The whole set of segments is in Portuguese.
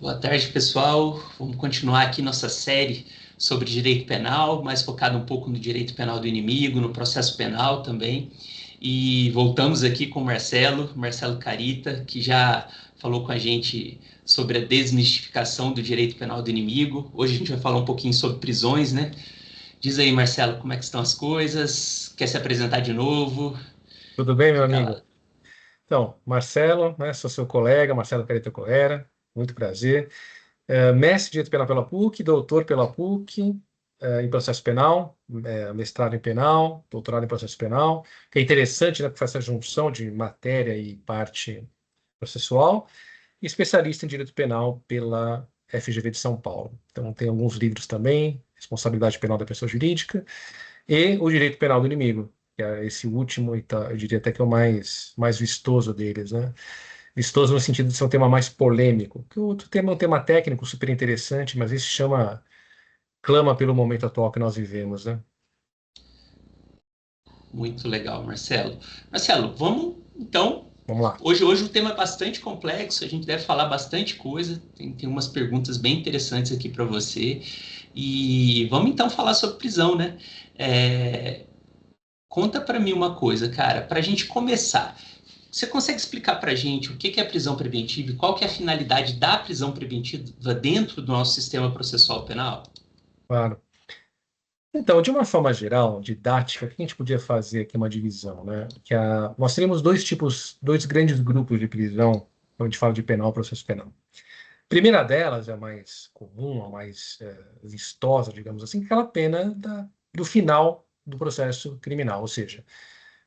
Boa tarde, pessoal. Vamos continuar aqui nossa série sobre direito penal, mais focado um pouco no direito penal do inimigo, no processo penal também. E voltamos aqui com o Marcelo Carita, que já falou com a gente sobre a desmistificação do direito penal do inimigo. Hoje a gente vai falar um pouquinho sobre prisões, né? Diz aí, Marcelo, como é que estão as coisas? Quer se apresentar de novo? Tudo bem, meu Fica lá. amigo? Então, Marcelo, né, sou seu colega, Marcelo Careta Correra, muito prazer. Mestre em Direito Penal pela PUC, doutor pela PUC, em processo penal, mestrado em penal, doutorado em processo penal, que é interessante, né, porque faz essa junção de matéria e parte processual, e especialista em Direito Penal pela FGV de São Paulo. Então, tem alguns livros também, Responsabilidade Penal da Pessoa Jurídica, e o Direito Penal do Inimigo, que é esse último, e tá, eu diria até que é o mais vistoso deles, né? Vistoso no sentido de ser um tema mais polêmico, que o outro tema é um tema técnico super interessante, mas esse clama pelo momento atual que nós vivemos, né? Muito legal, Marcelo. Marcelo, vamos então. Vamos lá. Hoje o tema é bastante complexo, a gente deve falar bastante coisa. Tem umas perguntas bem interessantes aqui para você. E vamos então falar sobre prisão, né? É, conta para mim uma coisa, cara, para a gente começar. Você consegue explicar para a gente o que é prisão preventiva e qual que é a finalidade da prisão preventiva dentro do nosso sistema processual penal? Claro. Então, de uma forma geral, didática, o que a gente podia fazer aqui uma divisão, né? Nós teríamos dois tipos, dois grandes grupos de prisão, quando a gente fala de penal, processo penal. A primeira delas, é a mais comum, a mais vistosa, digamos assim, que é aquela pena do final do processo criminal. Ou seja,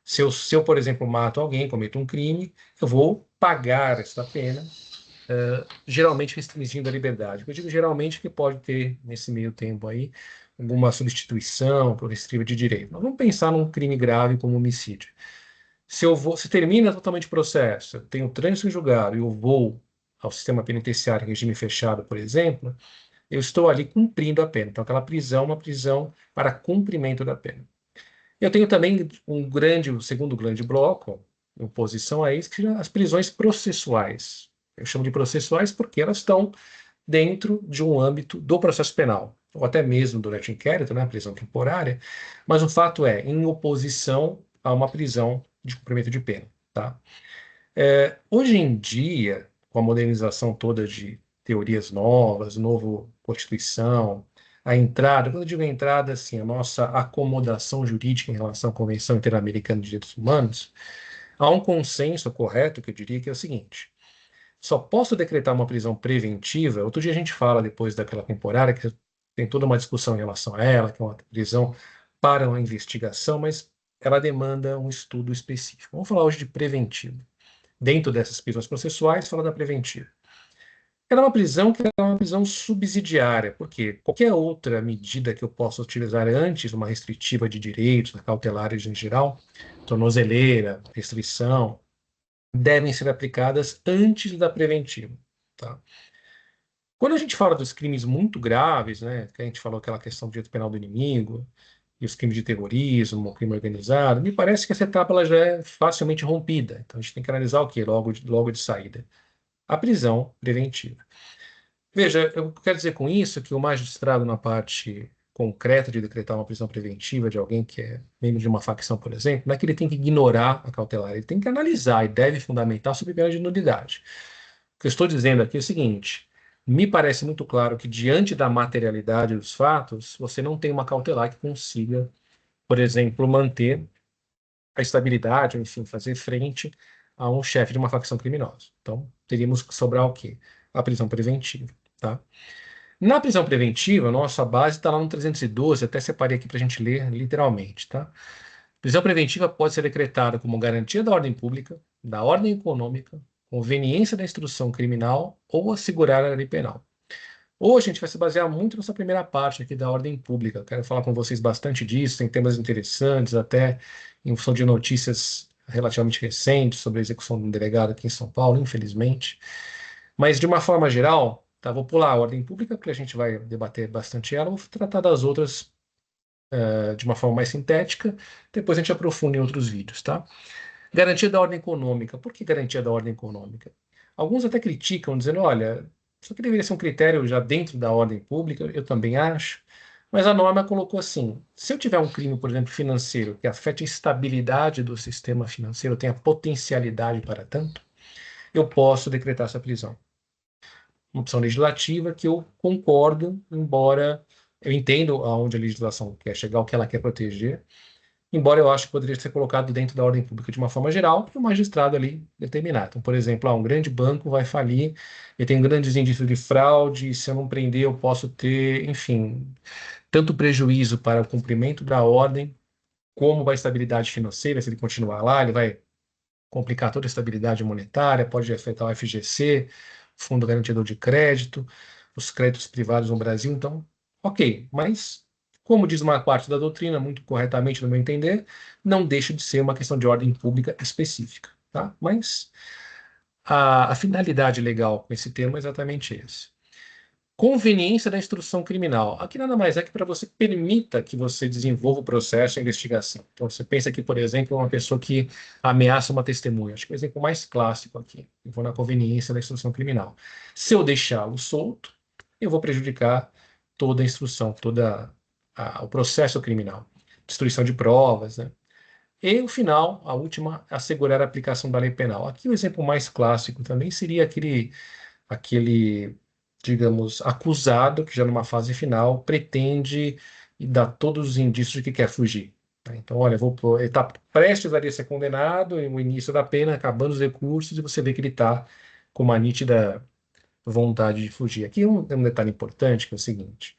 se eu, por exemplo, mato alguém, cometo um crime, eu vou pagar essa pena, geralmente restringindo a liberdade. Eu digo geralmente que pode ter, nesse meio tempo aí, alguma substituição por restritiva de direito. Mas vamos pensar num crime grave como homicídio. Se termina totalmente o processo, eu tenho trânsito em julgado e eu vou ao sistema penitenciário em regime fechado, por exemplo, eu estou ali cumprindo a pena. Então, aquela prisão é uma prisão para cumprimento da pena. Eu tenho também o segundo grande bloco, em oposição a isso, que são as prisões processuais. Eu chamo de processuais porque elas estão dentro de um âmbito do processo penal, ou até mesmo durante o inquérito, né, a prisão temporária, mas o fato é em oposição a uma prisão de cumprimento de pena, tá? Hoje em dia, com a modernização toda de teorias novas, novo Constituição, a entrada, quando eu digo entrada, assim, a nossa acomodação jurídica em relação à Convenção Interamericana de Direitos Humanos, há um consenso correto que eu diria que é o seguinte: só posso decretar uma prisão preventiva. Outro dia a gente fala, depois daquela temporada, que tem toda uma discussão em relação a ela, que é uma prisão para uma investigação, mas ela demanda um estudo específico. Vamos falar hoje de preventivo. Dentro dessas prisões processuais, fala da preventiva. Ela é uma prisão que é uma prisão subsidiária, porque qualquer outra medida que eu possa utilizar antes, uma restritiva de direitos, cautelares em geral, tornozeleira, restrição, devem ser aplicadas antes da preventiva, tá? Quando a gente fala dos crimes muito graves, né, que a gente falou aquela questão do direito penal do inimigo, e os crimes de terrorismo, crime organizado, me parece que essa etapa ela já é facilmente rompida. Então a gente tem que analisar o quê? Logo de saída. A prisão preventiva. Veja, eu quero dizer com isso que o magistrado, na parte concreta de decretar uma prisão preventiva de alguém que é membro de uma facção, por exemplo, não é que ele tem que ignorar a cautelar, ele tem que analisar e deve fundamentar sob pena de nulidade. O que eu estou dizendo aqui é o seguinte: me parece muito claro que, diante da materialidade dos fatos, você não tem uma cautelar que consiga, por exemplo, manter a estabilidade, ou, enfim, fazer frente a um chefe de uma facção criminosa. Então, teríamos que sobrar o quê? A prisão preventiva, tá? Na prisão preventiva, a nossa base está lá no 312, até separei aqui para a gente ler literalmente, tá? Prisão preventiva pode ser decretada como garantia da ordem pública, da ordem econômica, conveniência da instrução criminal ou assegurar a lei penal. Hoje a gente vai se basear muito nessa primeira parte aqui da ordem pública. Quero falar com vocês bastante disso, tem temas interessantes, até em função de notícias relativamente recentes sobre a execução de um delegado aqui em São Paulo, infelizmente. Mas, de uma forma geral, tá, vou pular a ordem pública, porque a gente vai debater bastante ela, vou tratar das outras de uma forma mais sintética, depois a gente aprofunda em outros vídeos, tá? Garantia da ordem econômica. Por que garantia da ordem econômica? Alguns até criticam, dizendo, olha, Só que deveria ser um critério já dentro da ordem pública, eu também acho. Mas a norma colocou assim: se eu tiver um crime, por exemplo, financeiro, que afete a estabilidade do sistema financeiro, tem a potencialidade para tanto, eu posso decretar essa prisão. Uma opção legislativa que eu concordo, embora eu entendo aonde a legislação quer chegar, o que ela quer proteger, embora eu acho que poderia ser colocado dentro da ordem pública de uma forma geral, e o magistrado ali determinar. Então, por exemplo, um grande banco vai falir, eu tenho grandes indícios de fraude, e se eu não prender, eu posso ter, enfim, tanto prejuízo para o cumprimento da ordem, como a estabilidade financeira, se ele continuar lá, ele vai complicar toda a estabilidade monetária, pode afetar o FGC, Fundo Garantidor de Crédito, os créditos privados no Brasil. Então, ok, mas, como diz uma parte da doutrina, muito corretamente, no meu entender, não deixa de ser uma questão de ordem pública específica. Tá? Mas a finalidade legal com esse termo é exatamente esse. Conveniência da instrução criminal. Aqui nada mais é que para você permita que você desenvolva o processo de investigação. Então, você pensa que, por exemplo, uma pessoa que ameaça uma testemunha. Acho que é o exemplo mais clássico aqui. Eu vou na conveniência da instrução criminal. Se eu deixá-lo solto, eu vou prejudicar toda a instrução, o processo criminal. Destruição de provas, né? E o final, a última, assegurar a aplicação da lei penal. Aqui o exemplo mais clássico também seria aquele, digamos, acusado que já numa fase final pretende e dá todos os indícios de que quer fugir. Tá? Então, olha, ele está prestes a ser condenado, e o início da pena, acabando os recursos, e você vê que ele está com uma nítida vontade de fugir. Aqui um detalhe importante, que é o seguinte: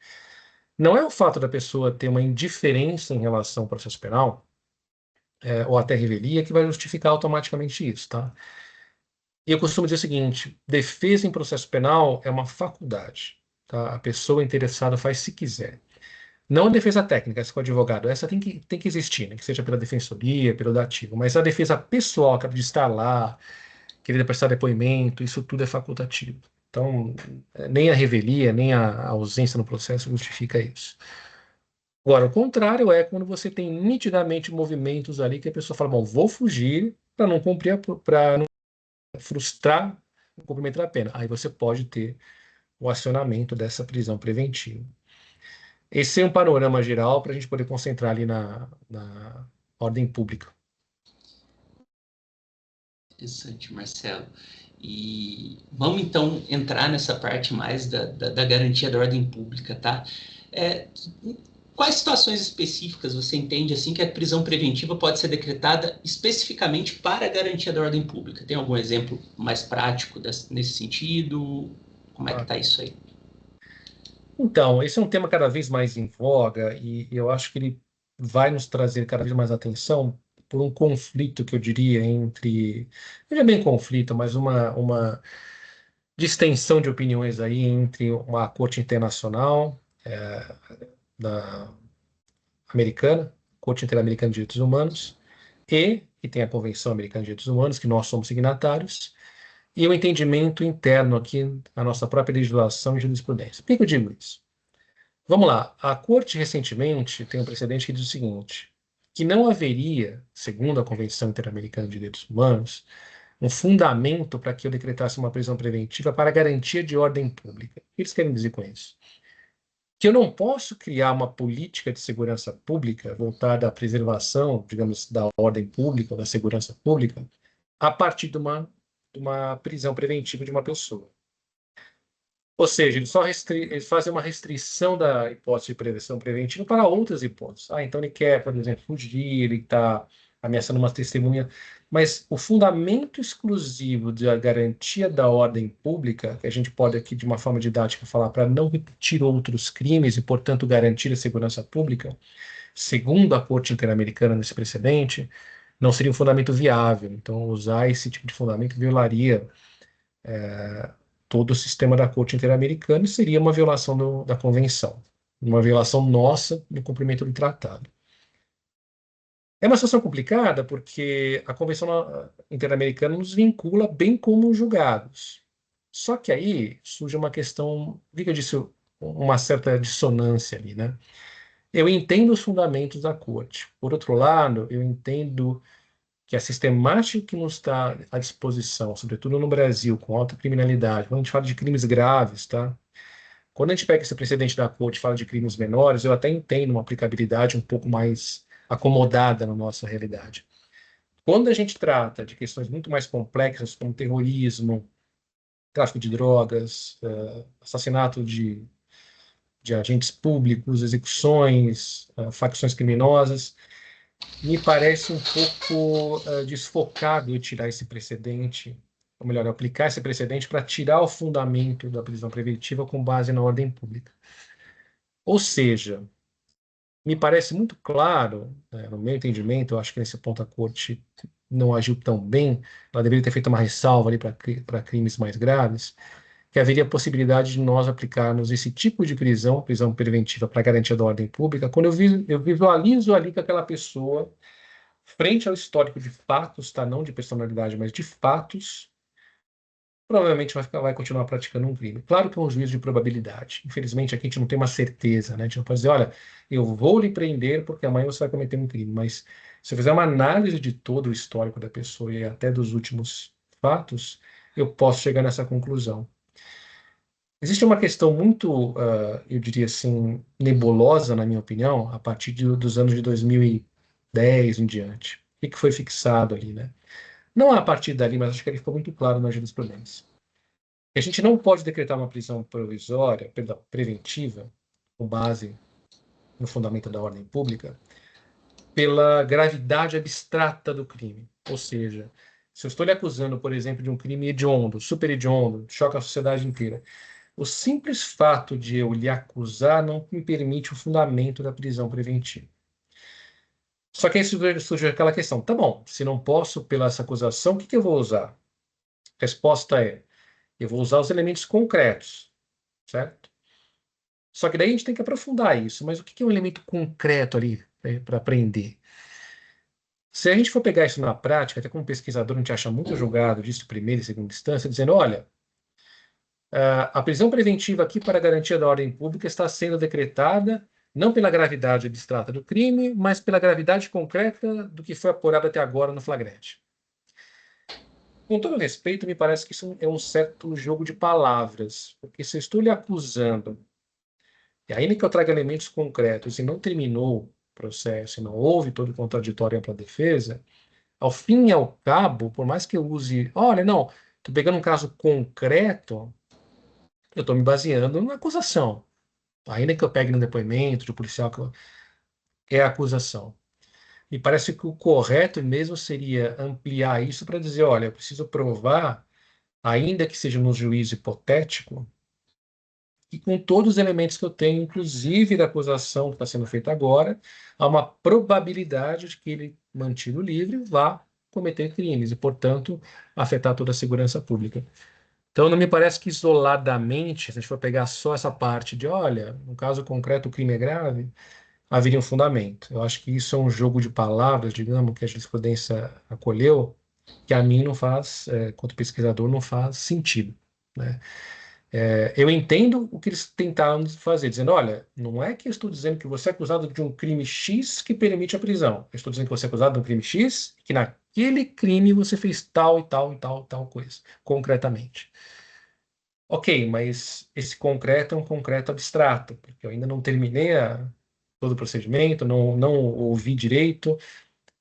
não é o fato da pessoa ter uma indiferença em relação ao processo penal, ou até revelia, que vai justificar automaticamente isso, tá? E eu costumo dizer o seguinte: defesa em processo penal é uma faculdade, tá? A pessoa interessada faz se quiser. Não a defesa técnica, essa com o advogado, essa tem que existir, né? Que seja pela defensoria, pelo dativo, mas a defesa pessoal, que é de estar lá, querer prestar depoimento, isso tudo é facultativo. Então, nem a revelia, nem a ausência no processo justifica isso. Agora, o contrário é quando você tem nitidamente movimentos ali que a pessoa fala: bom, vou fugir para não cumprir, para frustrar o cumprimento da pena. Aí você pode ter o acionamento dessa prisão preventiva. Esse é um panorama geral para a gente poder concentrar ali na ordem pública. Interessante, Marcelo. E vamos então entrar nessa parte mais da garantia da ordem pública, tá? Quais situações específicas você entende assim que a prisão preventiva pode ser decretada especificamente para a garantia da ordem pública? Tem algum exemplo mais prático nesse sentido? Como é que está isso aí? Então, esse é um tema cada vez mais em voga e eu acho que ele vai nos trazer cada vez mais atenção por um conflito que eu diria entre, não é bem conflito, mas uma distensão de opiniões aí entre uma Corte Internacional da americana, Corte Interamericana de Direitos Humanos, que tem a Convenção Americana de Direitos Humanos, que nós somos signatários, e o entendimento interno aqui na nossa própria legislação e jurisprudência. Por que eu digo isso? Vamos lá. A Corte recentemente tem um precedente que diz o seguinte: que não haveria, segundo a Convenção Interamericana de Direitos Humanos, um fundamento para que eu decretasse uma prisão preventiva para garantia de ordem pública. O que eles querem dizer com isso? Que eu não posso criar uma política de segurança pública voltada à preservação, digamos, da ordem pública, da segurança pública, a partir de uma prisão preventiva de uma pessoa. Ou seja, eles fazem uma restrição da hipótese de prevenção preventiva para outras hipóteses. Então ele quer, por exemplo, fugir, ele está ameaçando uma testemunha, mas o fundamento exclusivo da garantia da ordem pública, que a gente pode aqui de uma forma didática falar para não repetir outros crimes e, portanto, garantir a segurança pública, segundo a Corte Interamericana nesse precedente, não seria um fundamento viável. Então, usar esse tipo de fundamento violaria todo o sistema da Corte Interamericana e seria uma violação da Convenção, uma violação nossa no cumprimento do tratado. É uma situação complicada porque a Convenção Interamericana nos vincula bem como julgados. Só que aí surge uma questão, o que eu disse, uma certa dissonância ali, né? Eu entendo os fundamentos da Corte. Por outro lado, eu entendo que a sistemática que nos está à disposição, sobretudo no Brasil, com alta criminalidade, quando a gente fala de crimes graves, tá? Quando a gente pega esse precedente da corte e fala de crimes menores, eu até entendo uma aplicabilidade um pouco mais acomodada na nossa realidade. Quando a gente trata de questões muito mais complexas, como terrorismo, tráfico de drogas, assassinato de agentes públicos, execuções, facções criminosas, me parece um pouco desfocado eu tirar esse precedente, ou melhor, aplicar esse precedente para tirar o fundamento da prisão preventiva com base na ordem pública. Ou seja, me parece muito claro, no meu entendimento, eu acho que nesse ponto a corte não agiu tão bem, ela deveria ter feito uma ressalva ali para crimes mais graves, que haveria a possibilidade de nós aplicarmos esse tipo de prisão, prisão preventiva para garantia da ordem pública, quando eu visualizo ali que aquela pessoa, frente ao histórico de fatos, tá? Não de personalidade, mas de fatos, provavelmente vai continuar praticando um crime. Claro que é um juízo de probabilidade. Infelizmente, aqui a gente não tem uma certeza, né? A gente não pode dizer, olha, eu vou lhe prender porque amanhã você vai cometer um crime. Mas se eu fizer uma análise de todo o histórico da pessoa e até dos últimos fatos, eu posso chegar nessa conclusão. Existe uma questão muito, eu diria assim, nebulosa, na minha opinião, a partir dos anos de 2010 em diante. O que foi fixado ali, né? Não a partir dali, mas acho que ele ficou muito claro na jurisprudência. A gente não pode decretar uma prisão provisória, perdão, preventiva, com base no fundamento da ordem pública, pela gravidade abstrata do crime. Ou seja, se eu estou lhe acusando, por exemplo, de um crime hediondo, super hediondo, choca a sociedade inteira, o simples fato de eu lhe acusar não me permite o fundamento da prisão preventiva. Só que aí surge aquela questão, tá bom, se não posso pela essa acusação, o que eu vou usar? A resposta é, eu vou usar os elementos concretos, certo? Só que daí a gente tem que aprofundar isso, mas o que é um elemento concreto ali para aprender? Se a gente for pegar isso na prática, até como pesquisador, a gente acha muito julgado disso, primeira e segunda instância, dizendo, olha, a prisão preventiva aqui para garantia da ordem pública está sendo decretada não pela gravidade abstrata do crime, mas pela gravidade concreta do que foi apurado até agora no flagrante. Com todo respeito, me parece que isso é um certo jogo de palavras, porque se eu estou lhe acusando, e ainda que eu traga elementos concretos e não terminou o processo, não houve todo o contraditório e ampla defesa, ao fim e ao cabo, por mais que eu use, olha, não, estou pegando um caso concreto, eu estou me baseando na acusação. Ainda que eu pegue no depoimento de policial, é a acusação. Me parece que o correto mesmo seria ampliar isso para dizer, olha, eu preciso provar, ainda que seja no juízo hipotético, e com todos os elementos que eu tenho, inclusive da acusação que está sendo feita agora, há uma probabilidade de que ele, mantido livre, vá cometer crimes e, portanto, afetar toda a segurança pública. Então, não me parece que isoladamente, se a gente for pegar só essa parte de, olha, no caso concreto o crime é grave, haveria um fundamento. Eu acho que isso é um jogo de palavras, digamos, que a jurisprudência acolheu, que a mim não faz, quanto pesquisador, não faz sentido, né? Eu entendo o que eles tentaram fazer, dizendo, olha, não é que eu estou dizendo que você é acusado de um crime X que permite a prisão. Eu estou dizendo que você é acusado de um crime X e que naquele crime você fez tal e tal e tal e tal coisa, concretamente. Ok, mas esse concreto é um concreto abstrato, porque eu ainda não terminei todo o procedimento, não ouvi direito,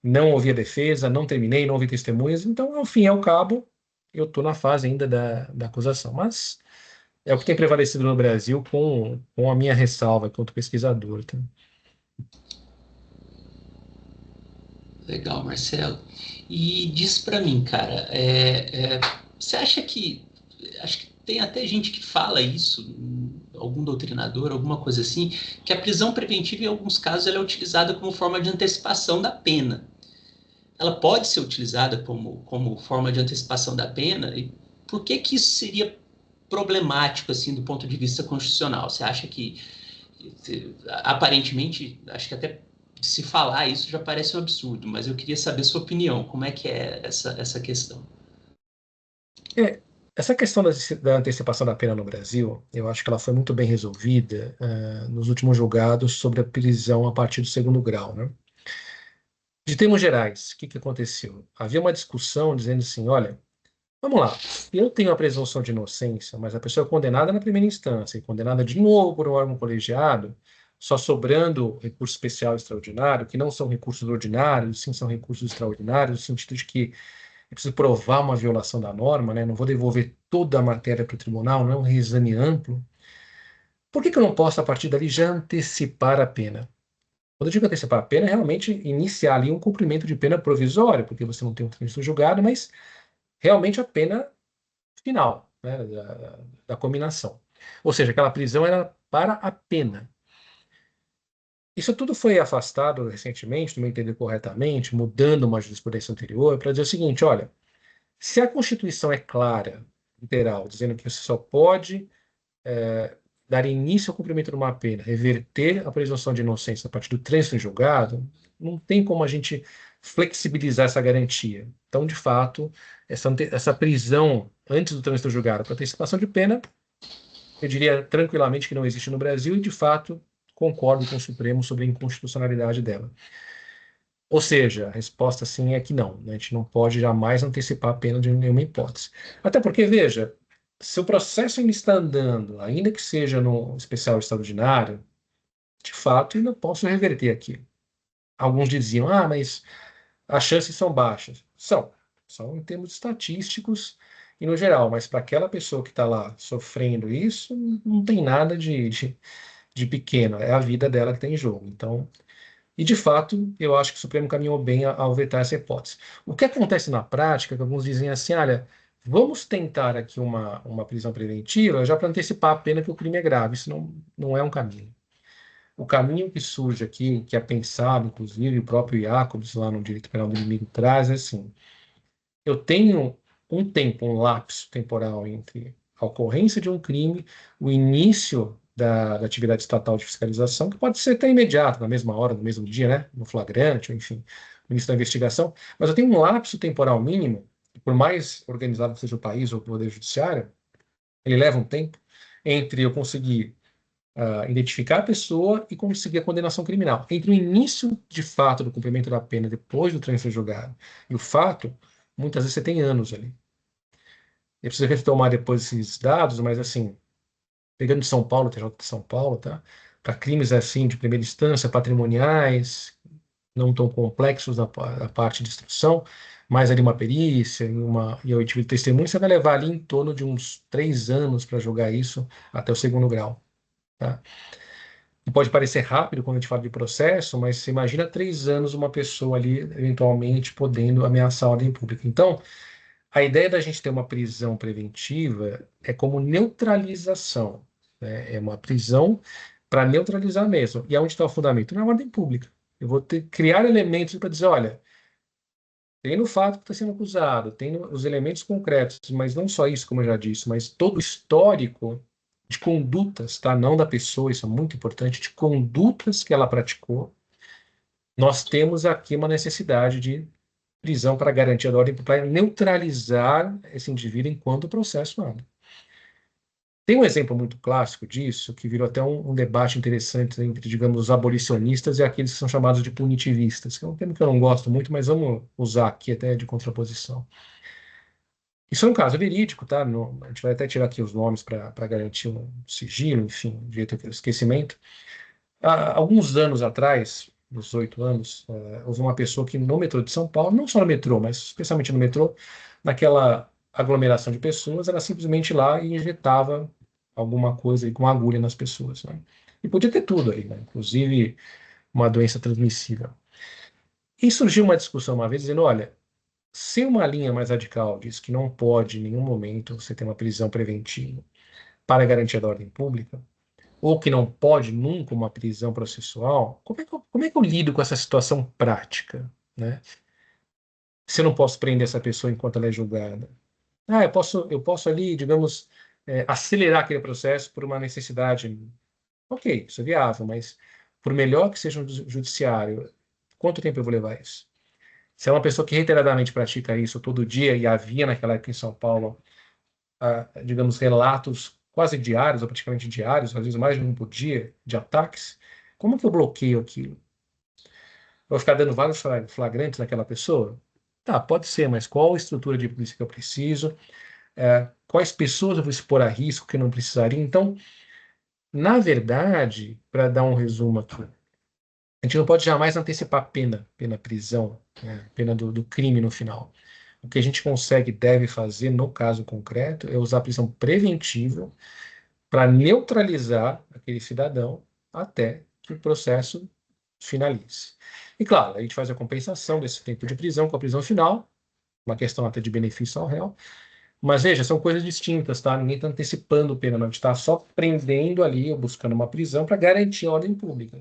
não ouvi a defesa, não terminei, não ouvi testemunhas, então, ao fim e ao cabo, eu estou na fase ainda da acusação. Mas é o que tem prevalecido no Brasil com a minha ressalva enquanto pesquisador. Tá? Legal, Marcelo. E diz para mim, cara, você acha que, acho que tem até gente que fala isso, algum doutrinador, alguma coisa assim, que a prisão preventiva, em alguns casos, ela é utilizada como forma de antecipação da pena. Ela pode ser utilizada como forma de antecipação da pena? E por que que isso seria problemático, assim, do ponto de vista constitucional? Você acha que, aparentemente, acho que até se falar isso já parece um absurdo, mas eu queria saber sua opinião, como é que é essa questão? Essa questão da antecipação da pena no Brasil, eu acho que ela foi muito bem resolvida nos últimos julgados sobre a prisão a partir do segundo grau, né? De termos gerais, o que que aconteceu? Havia uma discussão dizendo assim, olha, vamos lá, eu tenho a presunção de inocência, mas a pessoa é condenada na primeira instância e condenada de novo por um órgão colegiado, só sobrando recurso especial e extraordinário, que não são recursos ordinários, sim são recursos extraordinários, no sentido de que é preciso provar uma violação da norma, né? Não vou devolver toda a matéria para o tribunal, não é um reexame amplo. Por que que eu não posso, a partir dali, já antecipar a pena? Quando eu digo antecipar a pena, é realmente iniciar ali um cumprimento de pena provisório, porque você não tem um trânsito julgado, mas realmente a pena final, né, da cominação. Ou seja, aquela prisão era para a pena. Isso tudo foi afastado recentemente, no meu entender corretamente, mudando uma jurisprudência anterior, para dizer o seguinte: olha, se a Constituição é clara, literal, dizendo que você só pode dar início ao cumprimento de uma pena, reverter a presunção de inocência a partir do trânsito em julgado, não tem como a gente flexibilizar essa garantia. Então, de fato, essa prisão antes do trânsito em julgado para antecipação de pena, eu diria tranquilamente que não existe no Brasil e, de fato, concordo com o Supremo sobre a inconstitucionalidade dela. Ou seja, a resposta sim é que não, né? A gente não pode jamais antecipar a pena de nenhuma hipótese. Até porque, veja, se o processo ainda está andando, ainda que seja no especial extraordinário, de fato, ainda posso reverter aqui. Alguns diziam, ah, mas as chances são baixas. São em termos estatísticos e no geral, mas para aquela pessoa que está lá sofrendo isso, não tem nada de pequeno, é a vida dela que tem em jogo. Então, e, de fato, eu acho que o Supremo caminhou bem ao vetar essa hipótese. O que acontece na prática, é que alguns dizem assim, olha, vamos tentar aqui uma prisão preventiva já para antecipar a pena que o crime é grave. Isso não é um caminho. O caminho que surge aqui, que é pensado, inclusive, o próprio Jacobs, lá no Direito Penal do Inimigo, traz, é assim, eu tenho um tempo, um lapso temporal entre a ocorrência de um crime, o início da atividade estatal de fiscalização, que pode ser até imediato, na mesma hora, no mesmo dia, né? No flagrante, ou enfim, no início da investigação, mas eu tenho um lapso temporal mínimo, e por mais organizado que seja o país ou o Poder Judiciário, ele leva um tempo entre eu conseguir identificar a pessoa e conseguir a condenação criminal. Entre o início de fato do cumprimento da pena, depois do trânsito julgado, e o fato, muitas vezes você tem anos ali. Eu preciso retomar depois esses dados, mas assim, pegando de São Paulo, TJ de São Paulo, tá? Para crimes assim de primeira instância, patrimoniais, não tão complexos na parte de instrução, mais ali uma perícia e a oitiva de testemunho, você vai levar ali em torno de uns 3 anos para julgar isso até o segundo grau, tá? E pode parecer rápido quando a gente fala de processo, mas você imagina 3 anos uma pessoa ali eventualmente podendo ameaçar a ordem pública. Então, a ideia da gente ter uma prisão preventiva é como neutralização, né? É uma prisão para neutralizar mesmo. E aonde está o fundamento? Na ordem pública. Eu vou criar elementos para dizer, olha, tem no fato que está sendo acusado, tem os elementos concretos, mas não só isso, como eu já disse, mas todo o histórico de condutas, tá? Não da pessoa, isso é muito importante, de condutas que ela praticou. Nós temos aqui uma necessidade de prisão para garantia da ordem, para neutralizar esse indivíduo enquanto o processo anda. Tem um exemplo muito clássico disso, que virou até um debate interessante entre, digamos, os abolicionistas e aqueles que são chamados de punitivistas, que é um termo que eu não gosto muito, mas vamos usar aqui até de contraposição. Isso é um caso verídico, tá? A gente vai até tirar aqui os nomes para garantir um sigilo, enfim, direito ao esquecimento. Há alguns anos atrás, uns 8 anos, houve uma pessoa que no metrô de São Paulo, não só no metrô, mas especialmente no metrô, naquela aglomeração de pessoas, ela simplesmente ia lá e injetava alguma coisa aí com agulha nas pessoas, né? E podia ter tudo aí, né? Inclusive uma doença transmissível. E surgiu uma discussão uma vez dizendo, olha, se uma linha mais radical diz que não pode em nenhum momento você ter uma prisão preventiva para a garantia da ordem pública, ou que não pode nunca uma prisão processual, como é que eu lido com essa situação prática, né? Se eu não posso prender essa pessoa enquanto ela é julgada. Ah, eu posso ali, digamos, acelerar aquele processo por uma necessidade. Ok, isso é viável, mas por melhor que seja um judiciário, quanto tempo eu vou levar isso? Se é uma pessoa que reiteradamente pratica isso todo dia, e havia naquela época em São Paulo, digamos, relatos quase diários, ou praticamente diários, às vezes mais de um por dia, de ataques, como que eu bloqueio aquilo? vou ficar dando vários flagrantes naquela pessoa? Tá, pode ser, mas qual estrutura de polícia que eu preciso? Quais pessoas eu vou expor a risco que eu não precisaria? Então, na verdade, para dar um resumo aqui, a gente não pode jamais antecipar pena prisão, né, pena do crime no final. O que a gente consegue e deve fazer, no caso concreto, é usar a prisão preventiva para neutralizar aquele cidadão até que o processo finalize. E claro, a gente faz a compensação desse tempo de prisão com a prisão final, uma questão até de benefício ao réu. Mas veja, são coisas distintas, tá? Ninguém está antecipando pena, não. A gente está só prendendo ali, ou buscando uma prisão para garantir a ordem pública,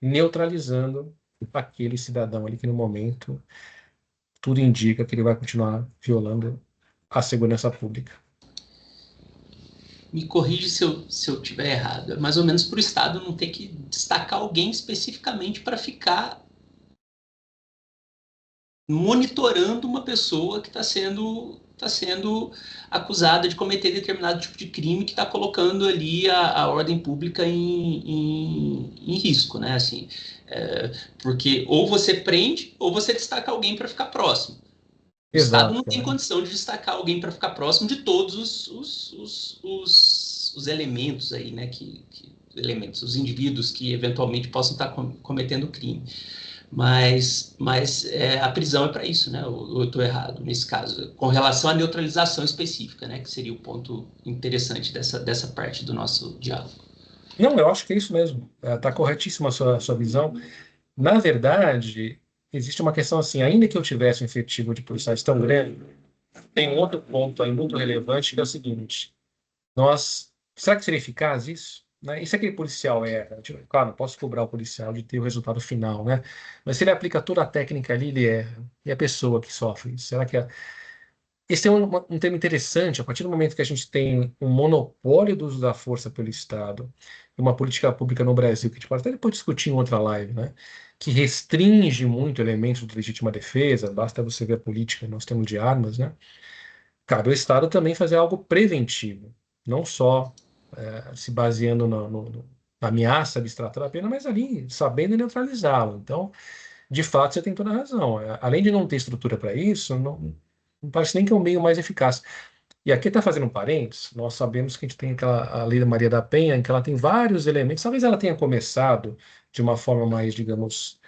neutralizando aquele cidadão ali que no momento tudo indica que ele vai continuar violando a segurança pública. Me corrige se eu tiver errado. É mais ou menos para o Estado não ter que destacar alguém especificamente para ficar monitorando uma pessoa que tá sendo acusada de cometer determinado tipo de crime que está colocando ali a ordem pública em risco, né? Assim, porque ou você prende ou você destaca alguém para ficar próximo. O Estado não Exato, tem né? condição de destacar alguém para ficar próximo de todos os elementos aí, né? Elementos, os indivíduos que eventualmente possam estar cometendo crime. Mas a prisão é para isso, né? Eu estou errado nesse caso, com relação à neutralização específica, né? Que seria o ponto interessante dessa parte do nosso diálogo. Não, eu acho que é isso mesmo. Está corretíssima a sua visão. Na verdade, existe uma questão assim, ainda que eu tivesse um efetivo de policiais tão grande, tem um outro ponto aí muito relevante que é o seguinte: será que seria eficaz isso? Né? E se aquele policial erra? Tipo, claro, não posso cobrar o policial de ter o resultado final, né? Mas se ele aplica toda a técnica ali, ele erra. E a pessoa que sofre? Será que esse é um tema interessante. A partir do momento que a gente tem um monopólio do uso da força pelo Estado, e uma política pública no Brasil, que a gente pode até depois discutir em outra live, né? Que restringe muito elementos de legítima defesa, basta você ver a política que nós temos de armas, né? Cabe ao Estado também fazer algo preventivo, não só se baseando na ameaça abstrata da pena, mas ali sabendo neutralizá-lo. Então, de fato, você tem toda a razão. Além de não ter estrutura para isso, não parece nem que é o meio mais eficaz. E aqui está fazendo um parênteses, nós sabemos que a gente tem a Lei da Maria da Penha, em que ela tem vários elementos, talvez ela tenha começado de uma forma mais, digamos,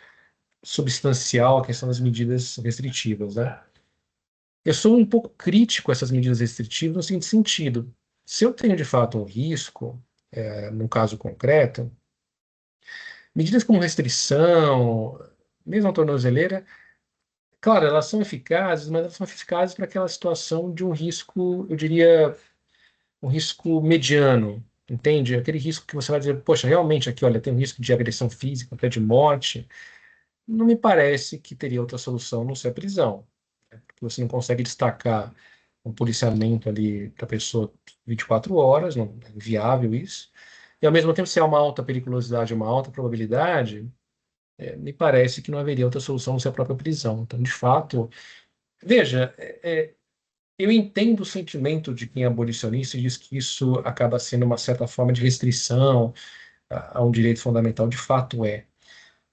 substancial a questão das medidas restritivas, né? Eu sou um pouco crítico a essas medidas restritivas no seguinte sentido: se eu tenho de fato um risco, num caso concreto, medidas como restrição, mesmo a tornozeleira, claro, elas são eficazes, mas elas são eficazes para aquela situação de um risco, eu diria, um risco mediano, entende? Aquele risco que você vai dizer, poxa, realmente aqui, olha, tem um risco de agressão física, até de morte. Não me parece que teria outra solução a não ser a prisão, porque você não consegue destacar um policiamento ali da pessoa 24 horas, não é inviável isso. E ao mesmo tempo, se há uma alta periculosidade, uma alta probabilidade, me parece que não haveria outra solução a não ser a própria prisão. Então, de fato, veja, eu entendo o sentimento de quem é abolicionista e diz que isso acaba sendo uma certa forma de restrição a um direito fundamental, de fato é.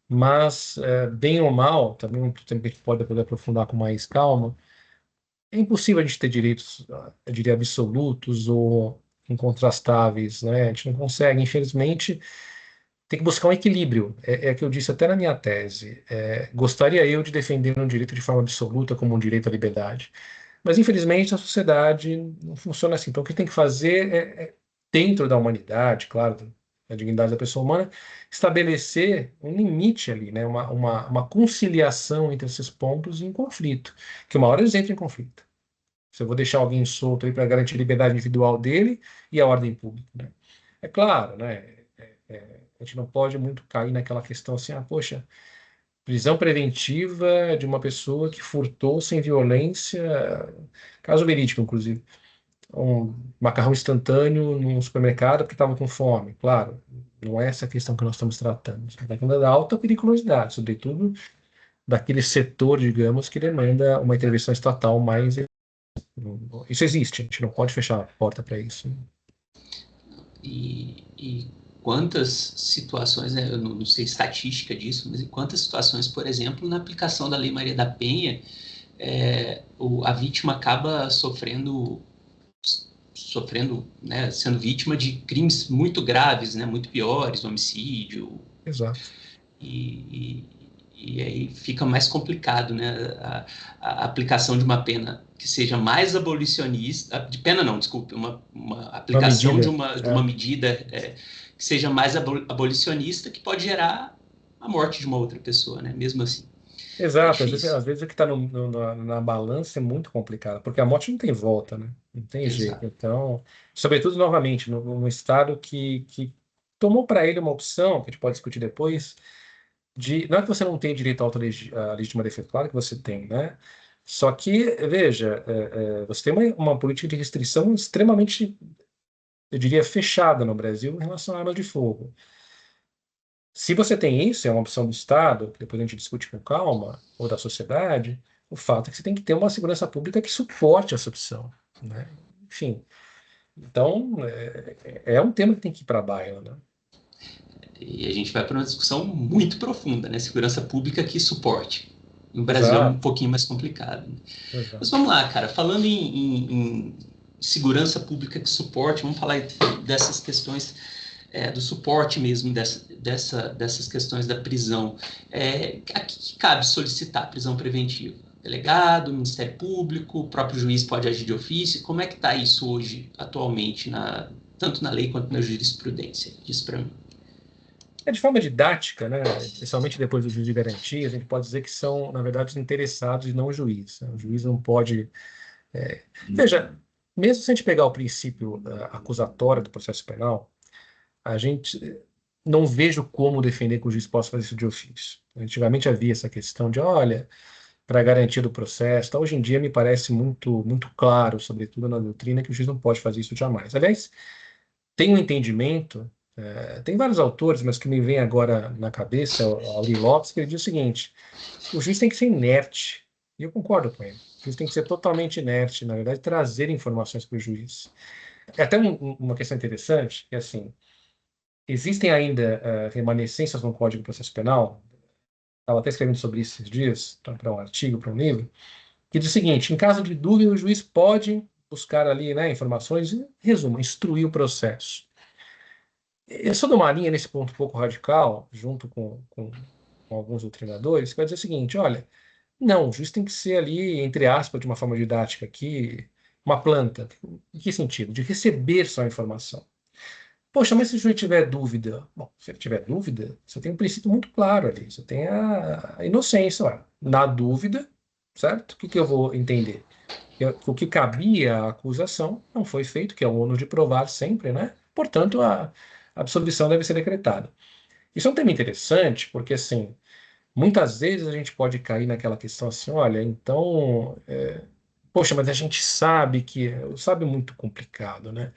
Mas, bem ou mal, também um tempo que a gente pode poder aprofundar com mais calma, é impossível a gente ter direitos, eu diria, absolutos ou incontrastáveis, né? A gente não consegue, infelizmente, tem que buscar um equilíbrio. É que eu disse até na minha tese. Gostaria eu de defender um direito de forma absoluta como um direito à liberdade. Mas, infelizmente, a sociedade não funciona assim. Então, o que tem que fazer dentro da humanidade, claro, da dignidade da pessoa humana, estabelecer um limite ali, né? Uma conciliação entre esses pontos em conflito, que uma hora eles entram em conflito. Se eu vou deixar alguém solto aí para garantir a liberdade individual dele e a ordem pública, né? É claro, né? A gente não pode muito cair naquela questão assim, poxa, prisão preventiva de uma pessoa que furtou sem violência, caso verídico, inclusive, um macarrão instantâneo num supermercado porque estava com fome. Claro, não é essa a questão que nós estamos tratando. Estamos tratando da alta periculosidade, sobretudo daquele setor, digamos, que demanda uma intervenção estatal mais. Isso existe, a gente não pode fechar a porta para isso. E quantas situações, né, eu não sei estatística disso, mas em quantas situações, por exemplo, na aplicação da Lei Maria da Penha, a vítima acaba sofrendo, né, sendo vítima de crimes muito graves, né, muito piores, homicídio, Exato. e, e aí fica mais complicado, né, a aplicação de uma pena que seja mais abolicionista, de pena não, desculpe, uma Uma aplicação medida. de uma medida que seja mais abolicionista, que pode gerar a morte de uma outra pessoa, né, mesmo assim. É Exato, difícil. às vezes o que está na balança é muito complicado, porque a morte não tem volta, né? Não tem jeito. Exato. Então, sobretudo, novamente, no estado que tomou para ele uma opção, que a gente pode discutir depois, não é que você não tem direito à legítima defesa, claro que você tem, né? Só que, veja, você tem uma política de restrição extremamente, eu diria, fechada no Brasil em relação a armas de fogo. Se você tem isso, é uma opção do Estado, que depois a gente discute com calma, ou da sociedade, o fato é que você tem que ter uma segurança pública que suporte essa opção, né? Enfim, então é um tema que tem que ir para a baila, né? E a gente vai para uma discussão muito profunda, né? Segurança pública que suporte. No Brasil é um Exato, pouquinho mais complicado. Mas exato. vamos lá, cara. Falando em segurança pública que suporte, vamos falar dessas questões do suporte mesmo dessas questões da prisão. Aqui que cabe solicitar prisão preventiva? Delegado, Ministério Público, o próprio juiz pode agir de ofício? Como é que está isso hoje, atualmente, tanto na lei quanto na jurisprudência? Diz para mim. De forma didática, né, especialmente depois do juiz de garantia, a gente pode dizer que são, na verdade, os interessados e não o juiz, né? O juiz não pode. Veja, mesmo se a gente pegar o princípio acusatório do processo penal, a gente não vejo como defender que o juiz possa fazer isso de ofício. Antigamente havia essa questão de, olha, para garantia do processo. Então, hoje em dia me parece muito claro, sobretudo na doutrina, que o juiz não pode fazer isso jamais. Aliás, tem um entendimento, tem vários autores, mas que me vem agora na cabeça, o Auri Lopes, que ele diz o seguinte: o juiz tem que ser inerte. E eu concordo com ele. O juiz tem que ser totalmente inerte, na verdade, trazer informações para o juiz. É até uma questão interessante, que assim, existem ainda remanescências no Código de Processo Penal, estava até escrevendo sobre isso esses dias, para um artigo, para um livro, que diz o seguinte: em caso de dúvida, o juiz pode buscar ali, né, informações e, resumo, instruir o processo. Eu sou de uma linha nesse ponto um pouco radical, junto com alguns doutrinadores, que vai dizer o seguinte: olha, não, o juiz tem que ser ali, entre aspas, de uma forma didática aqui, uma planta. Em que sentido? De receber só a informação. Poxa, mas se o juiz tiver dúvida? Bom, se ele tiver dúvida, você tem um princípio muito claro ali. Você tem a inocência. Olha, na dúvida, certo? O que eu vou entender? O que cabia à acusação não foi feito, que é o ônus de provar sempre, né? Portanto, a absolvição deve ser decretada. Isso é um tema interessante, porque, assim, muitas vezes a gente pode cair naquela questão assim, olha, então, poxa, mas a gente sabe que, sabe muito complicado, né?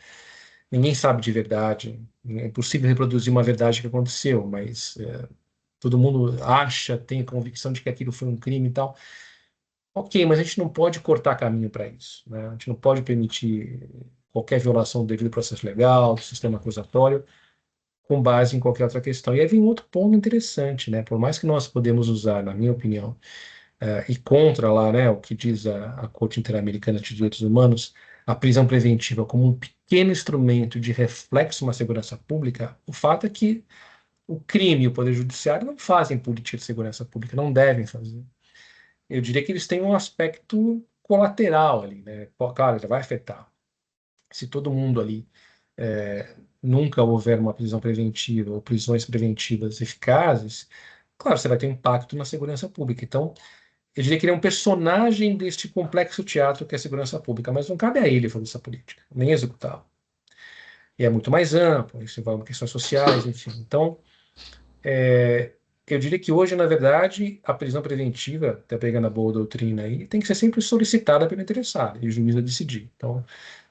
Ninguém sabe de verdade. É impossível reproduzir uma verdade que aconteceu, mas todo mundo acha, tem convicção de que aquilo foi um crime e tal. Ok, mas a gente não pode cortar caminho para isso, né? A gente não pode permitir qualquer violação do devido processo legal, do sistema acusatório, com base em qualquer outra questão. E aí vem outro ponto interessante, né? Por mais que nós podemos usar, na minha opinião, e contra lá, né, o que diz a Corte Interamericana de Direitos Humanos, a prisão preventiva como um pequeno instrumento de reflexo na segurança pública, o fato é que o crime e o Poder Judiciário não fazem política de segurança pública, não devem fazer. Eu diria que eles têm um aspecto colateral ali, né? Claro, ele vai afetar. Se todo mundo ali nunca houver uma prisão preventiva ou prisões preventivas eficazes, claro, você vai ter um impacto na segurança pública. Então, eu diria que ele é um personagem deste complexo teatro que é a segurança pública, mas não cabe a ele fazer essa política, nem executá-la. E é muito mais amplo, isso envolve questões sociais, enfim. Então, é, eu diria que hoje, na verdade, a prisão preventiva, até pegando a boa doutrina aí, tem que ser sempre solicitada pelo interessado, e o juiz a decidir. Então,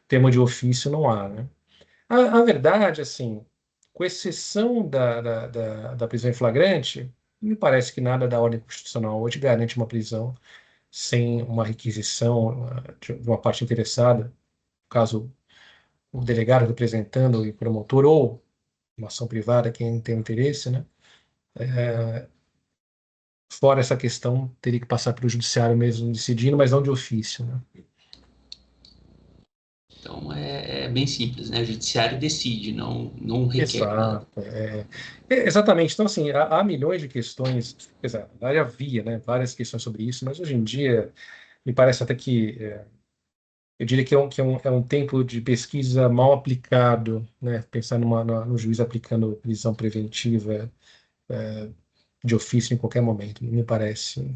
tema de ofício não há, né? A verdade, assim, com exceção da prisão em flagrante, me parece que nada da ordem constitucional hoje garante uma prisão sem uma requisição de uma parte interessada, no caso, o delegado representando o promotor, ou uma ação privada, quem tem interesse, né? Fora essa questão, teria que passar pelo judiciário mesmo decidindo, mas não de ofício, né? Então é bem simples, né? O judiciário decide, não requer nada. Exato. Exatamente. Então, assim, há milhões de questões, apesar, havia, né, várias questões sobre isso, mas hoje em dia me parece até que eu diria que é um tempo de pesquisa mal aplicado, né? Pensar no juiz aplicando prisão preventiva de ofício em qualquer momento, me parece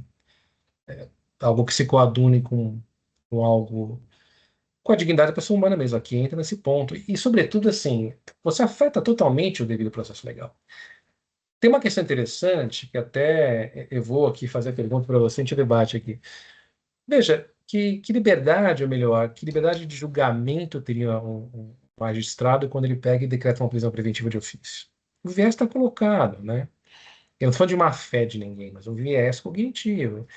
algo que se coadune com algo, com a dignidade da pessoa humana mesmo. Aqui entra nesse ponto. E, sobretudo, assim, você afeta totalmente o devido processo legal. Tem uma questão interessante, que até eu vou aqui fazer a pergunta para você, a gente debate aqui. Veja, que liberdade, ou melhor, que liberdade de julgamento teria um magistrado quando ele pega e decreta uma prisão preventiva de ofício? O viés está colocado, né? Eu não estou falando de má fé de ninguém, mas um viés cognitivo.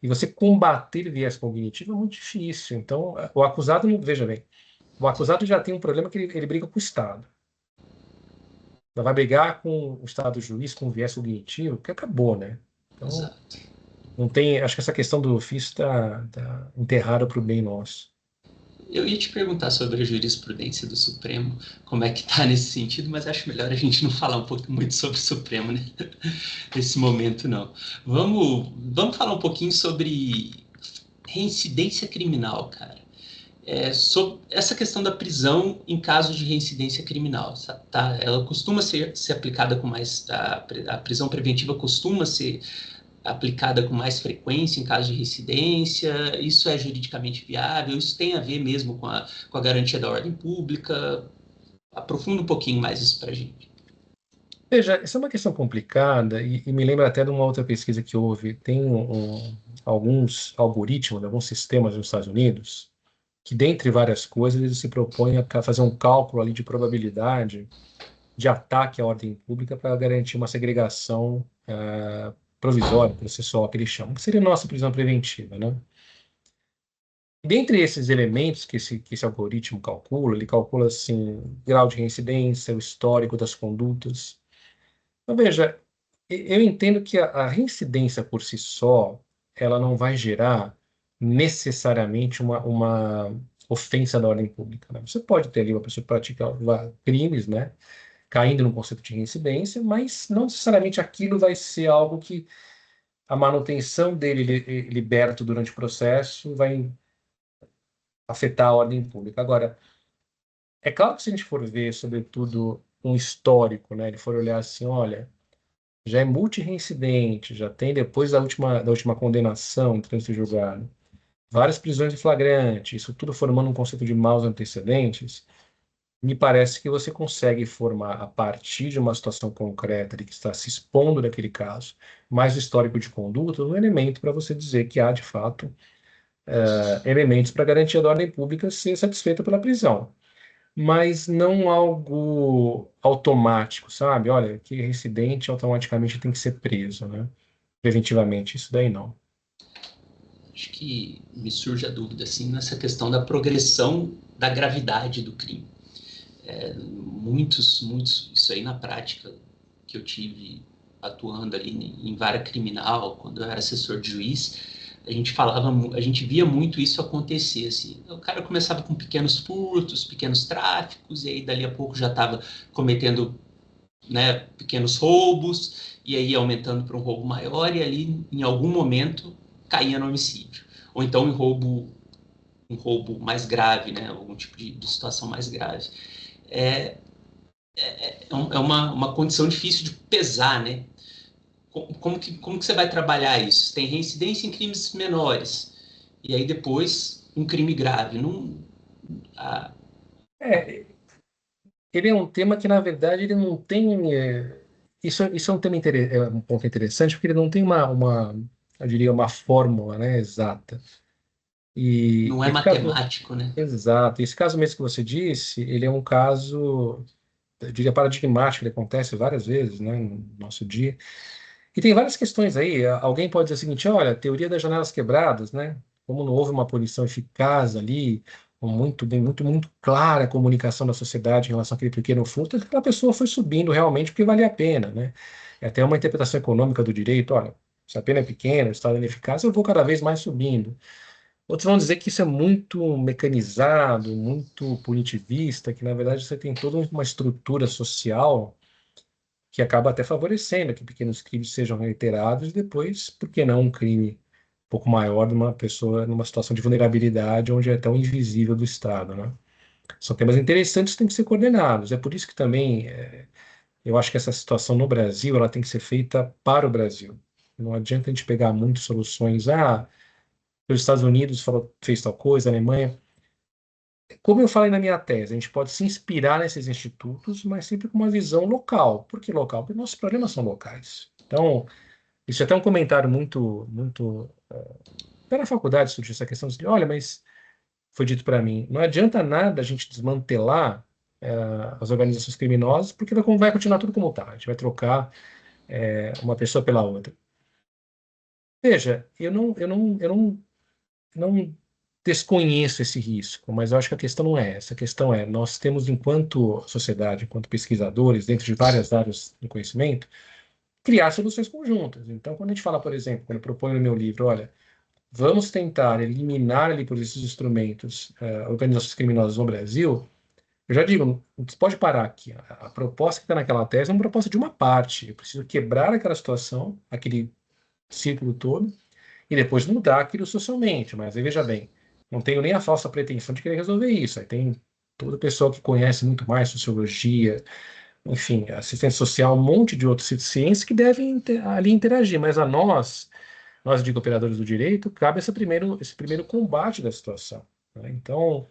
E você combater viés cognitivo é muito difícil. Então, o acusado, veja bem, o acusado já tem um problema que ele briga com o Estado. Ela vai brigar com o Estado juiz, com o viés cognitivo, que acabou, né? Então, Exato. não tem. Acho que essa questão do ofício está enterrada para o bem nosso. Eu ia te perguntar sobre a jurisprudência do Supremo, como é que está nesse sentido, mas acho melhor a gente não falar um pouco muito sobre o Supremo, né? Nesse momento, não. Vamos falar um pouquinho sobre reincidência criminal, cara. Sobre essa questão da prisão em caso de reincidência criminal, tá? Ela costuma ser aplicada com mais. A prisão preventiva costuma ser aplicada com mais frequência em caso de reincidência. Isso é juridicamente viável? Isso tem a ver mesmo com a garantia da ordem pública? Aprofunda um pouquinho mais isso para a gente. Veja, essa é uma questão complicada e me lembra até de uma outra pesquisa que houve. Tem alguns algoritmos, alguns sistemas nos Estados Unidos, que, dentre várias coisas, eles se propõem a fazer um cálculo ali de probabilidade de ataque à ordem pública para garantir uma segregação provisória, processual, que eles chamam, que seria a nossa prisão preventiva, né? E dentre esses elementos que esse algoritmo calcula, ele calcula, assim, grau de reincidência, o histórico das condutas. Então, veja, eu entendo que a reincidência por si só, ela não vai gerar necessariamente uma ofensa da ordem pública, né? Você pode ter ali uma pessoa que pratica crimes, né, caindo no conceito de reincidência, mas não necessariamente aquilo vai ser algo que a manutenção dele liberto durante o processo vai afetar a ordem pública. Agora, é claro que se a gente for ver, sobretudo, um histórico, né, ele for olhar assim, olha, já é multirreincidente, já tem depois da última condenação, trânsito julgado, várias prisões em flagrante, isso tudo formando um conceito de maus antecedentes, me parece que você consegue formar, a partir de uma situação concreta de que está se expondo naquele caso, mais o histórico de conduta, um elemento para você dizer que há, de fato, elementos para garantia da ordem pública ser satisfeita pela prisão. Mas não algo automático, sabe? Olha, que reincidente automaticamente tem que ser preso, né? Preventivamente, isso daí não. Acho que me surge a dúvida assim nessa questão da progressão da gravidade do crime. Muitos, isso aí na prática que eu tive atuando ali em vara criminal, quando eu era assessor de juiz, a gente via muito isso acontecer, assim. O cara começava com pequenos furtos, pequenos tráficos, e aí dali a pouco já estava cometendo, né, pequenos roubos, e aí aumentando para um roubo maior, e ali em algum momento caía no homicídio. Ou então um roubo mais grave, né, algum tipo de situação mais grave. É, é uma condição difícil de pesar, né? Como que você vai trabalhar isso? Tem reincidência em crimes menores, e aí depois um crime grave. Não, a, É, ele é um tema que, na verdade, ele não tem. Isso é um tema é um ponto interessante, porque ele não tem eu diria, uma fórmula, né, exata. E não é esse caso, matemático, né? exato, esse caso mesmo que você disse, ele é um caso, eu diria, paradigmático, ele acontece várias vezes, né, no nosso dia. E tem várias questões aí. Alguém pode dizer o seguinte: olha, teoria das janelas quebradas, né? Como não houve uma punição eficaz ali, com muito clara a comunicação da sociedade em relação àquele pequeno furto, aquela pessoa foi subindo realmente porque valia a pena, né? É até uma interpretação econômica do direito, olha, se a pena é pequena, o Estado é ineficaz, eu vou cada vez mais subindo. Outros vão dizer que isso é muito mecanizado, muito punitivista, que na verdade você tem toda uma estrutura social que acaba até favorecendo que pequenos crimes sejam reiterados e depois, por que não um crime um pouco maior de uma pessoa numa situação de vulnerabilidade onde é tão invisível do Estado, né? São temas interessantes que têm que ser coordenados. É por isso que também eu acho que essa situação no Brasil ela tem que ser feita para o Brasil. Não adianta a gente pegar muitas soluções. Ah, os Estados Unidos fez tal coisa, a Alemanha. Como eu falei na minha tese, a gente pode se inspirar nesses institutos, mas sempre com uma visão local. Por que local? Porque nossos problemas são locais. Então, isso é até um comentário muito. Até na faculdade surgiu essa questão de, olha, mas foi dito para mim, não adianta nada a gente desmantelar as organizações criminosas, porque vai continuar tudo como está. A gente vai trocar uma pessoa pela outra. Veja, eu não desconheço esse risco, mas eu acho que a questão não é essa. A questão é, nós temos, enquanto sociedade, enquanto pesquisadores, dentro de várias áreas do conhecimento, criar soluções conjuntas. Então, quando a gente fala, por exemplo, quando eu proponho no meu livro, olha, vamos tentar eliminar ali por esses instrumentos organizações criminosas no Brasil, eu já digo, você pode parar aqui. A proposta que está naquela tese é uma proposta de uma parte. Eu preciso quebrar aquela situação, aquele círculo todo, e depois mudar aquilo socialmente. Mas aí veja bem, não tenho nem a falsa pretensão de querer resolver isso. Aí tem toda pessoa que conhece muito mais sociologia, enfim, assistência social, um monte de outras ciências que devem ali interagir. Mas a nós de operadores do direito, cabe esse primeiro combate da situação, né? Então,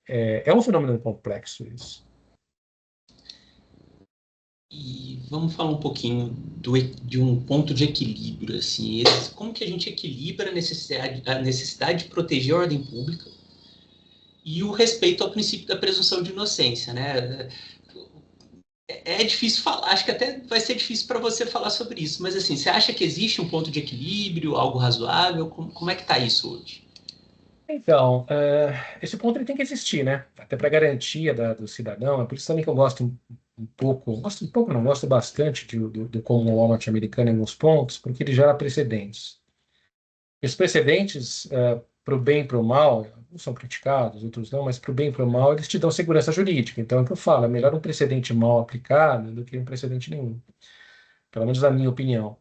é um fenômeno complexo isso. E vamos falar um pouquinho de um ponto de equilíbrio, assim, como que a gente equilibra a necessidade de proteger a ordem pública e o respeito ao princípio da presunção de inocência, né? É difícil falar, acho que até vai ser difícil para você falar sobre isso, mas assim, você acha que existe um ponto de equilíbrio, algo razoável? Como é que está isso hoje? Então, esse ponto ele tem que existir, né? Até para garantia do cidadão. É por isso também que eu gosto um pouco, não, gosto bastante do common law norte-americano em alguns pontos, porque ele gera precedentes. E os precedentes, para o bem e para o mal, uns são criticados, outros não, mas para o bem e para o mal, eles te dão segurança jurídica. Então, é o que eu falo, é melhor um precedente mal aplicado do que um precedente nenhum, pelo menos na minha opinião.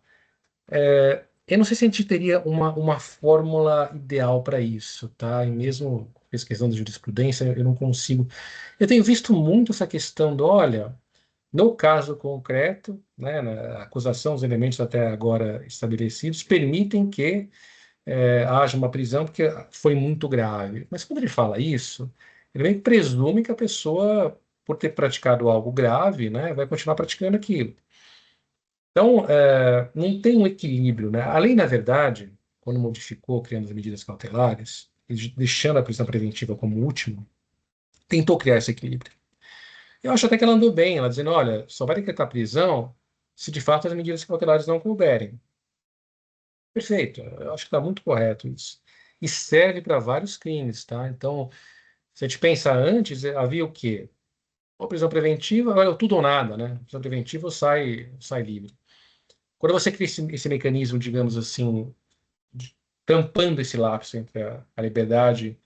Eu não sei se a gente teria uma fórmula ideal para isso, tá? E mesmo pesquisando jurisprudência, eu não consigo. Eu tenho visto muito essa questão do, olha, no caso concreto, né, na acusação, os elementos até agora estabelecidos permitem que haja uma prisão porque foi muito grave. Mas quando ele fala isso, ele meio que presume que a pessoa, por ter praticado algo grave, né, vai continuar praticando aquilo. Então, não tem um equilíbrio, né? A lei, na verdade, quando modificou, criando as medidas cautelares, e deixando a prisão preventiva como último, tentou criar esse equilíbrio. Eu acho até que ela andou bem, ela dizendo, olha, só vai decretar prisão se de fato as medidas cautelares não couberem. Perfeito, eu acho que está muito correto isso. E serve para vários crimes, tá? Então, se a gente pensar antes, havia o quê? Ou prisão preventiva, agora é tudo ou nada, né? Prisão preventiva ou sai livre. Quando você cria esse mecanismo, digamos assim, tampando esse lapso entre a liberdade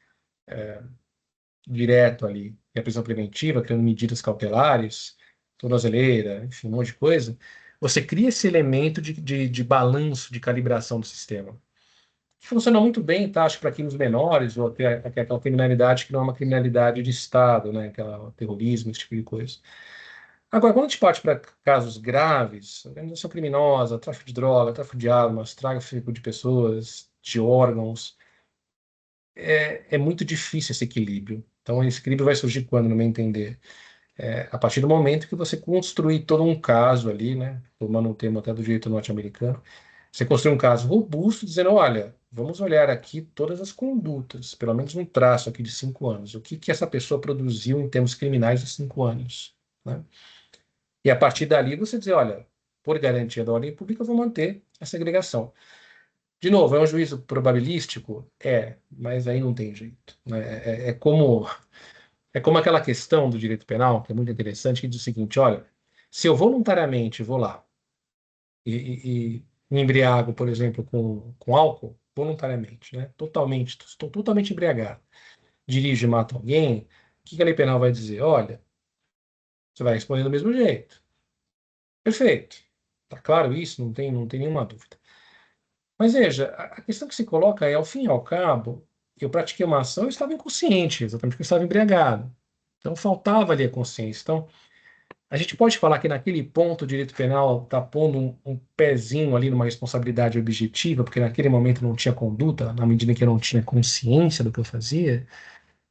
direto ali e a prisão preventiva, criando medidas cautelares, tornozeleira, enfim, um monte de coisa, você cria esse elemento de balanço, de calibração do sistema. Que funciona muito bem, tá? Acho que para crimes menores, ou até aquela criminalidade que não é uma criminalidade de Estado, né? Aquela terrorismo, esse tipo de coisa. Agora, quando a gente parte para casos graves, organização criminosa, tráfico de droga, tráfico de armas, tráfico de pessoas, de órgãos, é muito difícil esse equilíbrio. Então, esse equilíbrio vai surgir quando, no meu entender? A partir do momento que você construir todo um caso ali, né? Tomando um termo até do direito norte-americano, você construir um caso robusto, dizendo, olha, vamos olhar aqui todas as condutas, pelo menos um traço aqui de 5 anos. O que que essa pessoa produziu em termos criminais de 5 anos, né? E a partir dali você dizer, olha, por garantia da ordem pública, eu vou manter a segregação. De novo, é um juízo probabilístico? É, mas aí não tem jeito, né? É como aquela questão do direito penal, que é muito interessante, que diz o seguinte: olha, se eu voluntariamente vou lá e me embriago, por exemplo, com álcool, voluntariamente, né? Totalmente, estou totalmente embriagado, dirijo e mato alguém, o que que a lei penal vai dizer? Olha, você vai responder do mesmo jeito. Perfeito. Tá claro isso? Não tem nenhuma dúvida. Mas veja, a questão que se coloca é, ao fim e ao cabo, eu pratiquei uma ação, eu estava inconsciente, exatamente porque eu estava embriagado. Então faltava ali a consciência. Então, a gente pode falar que naquele ponto o direito penal está pondo um pezinho ali numa responsabilidade objetiva, porque naquele momento não tinha conduta, na medida em que eu não tinha consciência do que eu fazia.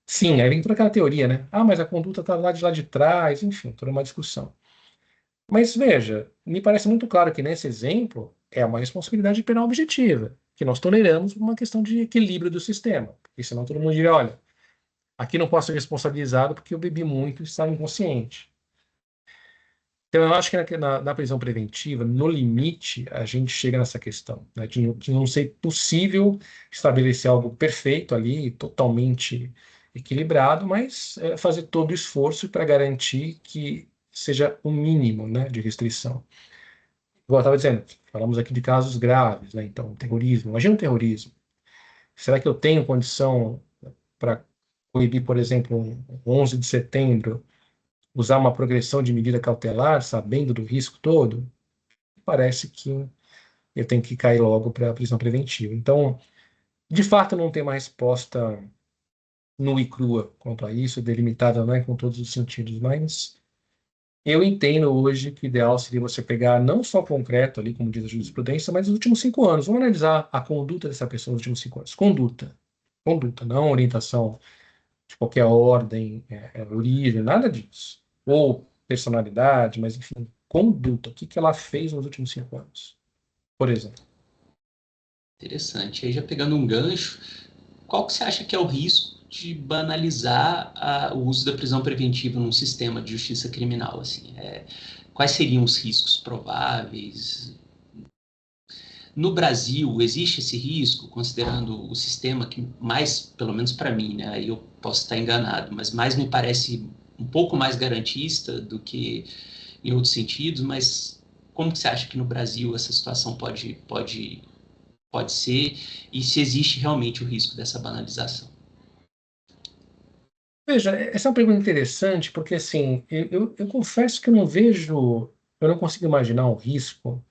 Sim, aí vem toda aquela teoria, né? Ah, mas a conduta está lá de trás, enfim, toda uma discussão. Mas veja, me parece muito claro que nesse exemplo é uma responsabilidade penal objetiva, que nós toleramos uma questão de equilíbrio do sistema. Porque senão todo mundo diria, olha, aqui não posso ser responsabilizado porque eu bebi muito e estava inconsciente. Então, eu acho que na prisão preventiva, no limite, a gente chega nessa questão, né, de não ser possível estabelecer algo perfeito ali, totalmente equilibrado, mas fazer todo o esforço para garantir que seja o mínimo, né, de restrição. Igual eu estava dizendo, falamos aqui de casos graves, né, então, terrorismo. Imagina um terrorismo. Será que eu tenho condição para coibir, por exemplo, um 11 de setembro, usar uma progressão de medida cautelar, sabendo do risco todo? Parece que eu tenho que cair logo para a prisão preventiva. Então, de fato, não tem uma resposta nua e crua quanto a isso, delimitada, né, com todos os sentidos, mas eu entendo hoje que o ideal seria você pegar não só o concreto ali, como diz a jurisprudência, mas os últimos 5 anos. Vamos analisar a conduta dessa pessoa nos últimos 5 anos. Conduta. Conduta, não orientação de qualquer ordem, origem, nada disso. Ou personalidade, mas enfim, conduta. O que que ela fez nos últimos 5 anos, por exemplo. Interessante. Aí já pegando um gancho, qual que você acha que é o risco de banalizar o uso da prisão preventiva num sistema de justiça criminal? Assim, quais seriam os riscos prováveis? No Brasil, existe esse risco, considerando o sistema que mais, pelo menos para mim, né, aí eu posso estar enganado, mas mais me parece um pouco mais garantista do que em outros sentidos, mas como que você acha que no Brasil essa situação pode ser e se existe realmente o risco dessa banalização? Veja, essa é uma pergunta interessante, porque assim, eu confesso que eu não consigo imaginar um risco,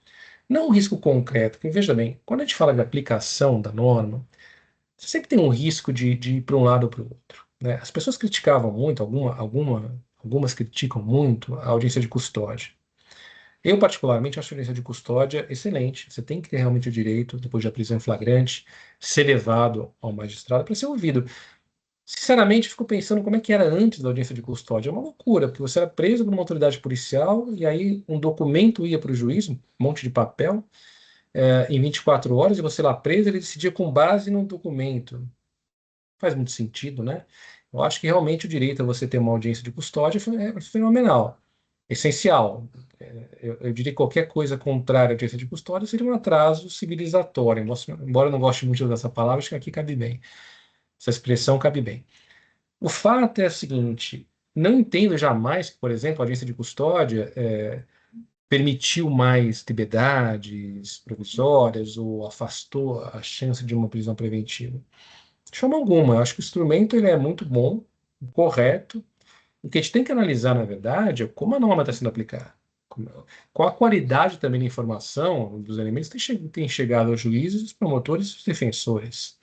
não um risco concreto, porque veja bem, quando a gente fala de aplicação da norma, você sempre tem um risco de ir para um lado ou para o outro, né? As pessoas criticavam muito, algumas criticam muito a audiência de custódia. Eu, particularmente, acho a audiência de custódia excelente. Você tem que ter realmente o direito, depois da prisão em flagrante, ser levado ao magistrado para ser ouvido. Sinceramente, fico pensando como é que era antes da audiência de custódia. É uma loucura, porque você era preso por uma autoridade policial e aí um documento ia para o juiz, um monte de papel, em 24 horas, e você lá preso, ele decidia com base num documento. Faz muito sentido, né? Eu acho que realmente o direito a você ter uma audiência de custódia é fenomenal, essencial. Eu diria que qualquer coisa contrária à audiência de custódia seria um atraso civilizatório. Embora eu não goste muito dessa palavra, acho que aqui cabe bem. Essa expressão cabe bem. O fato é o seguinte: não entendo jamais que, por exemplo, a audiência de custódia permitiu mais liberdades provisórias ou afastou a chance de uma prisão preventiva. De forma alguma, eu acho que o instrumento ele é muito bom, correto. O que a gente tem que analisar, na verdade, é como a norma está sendo aplicada. Qual a qualidade também da informação dos elementos que tem chegado aos juízes, os promotores e os defensores.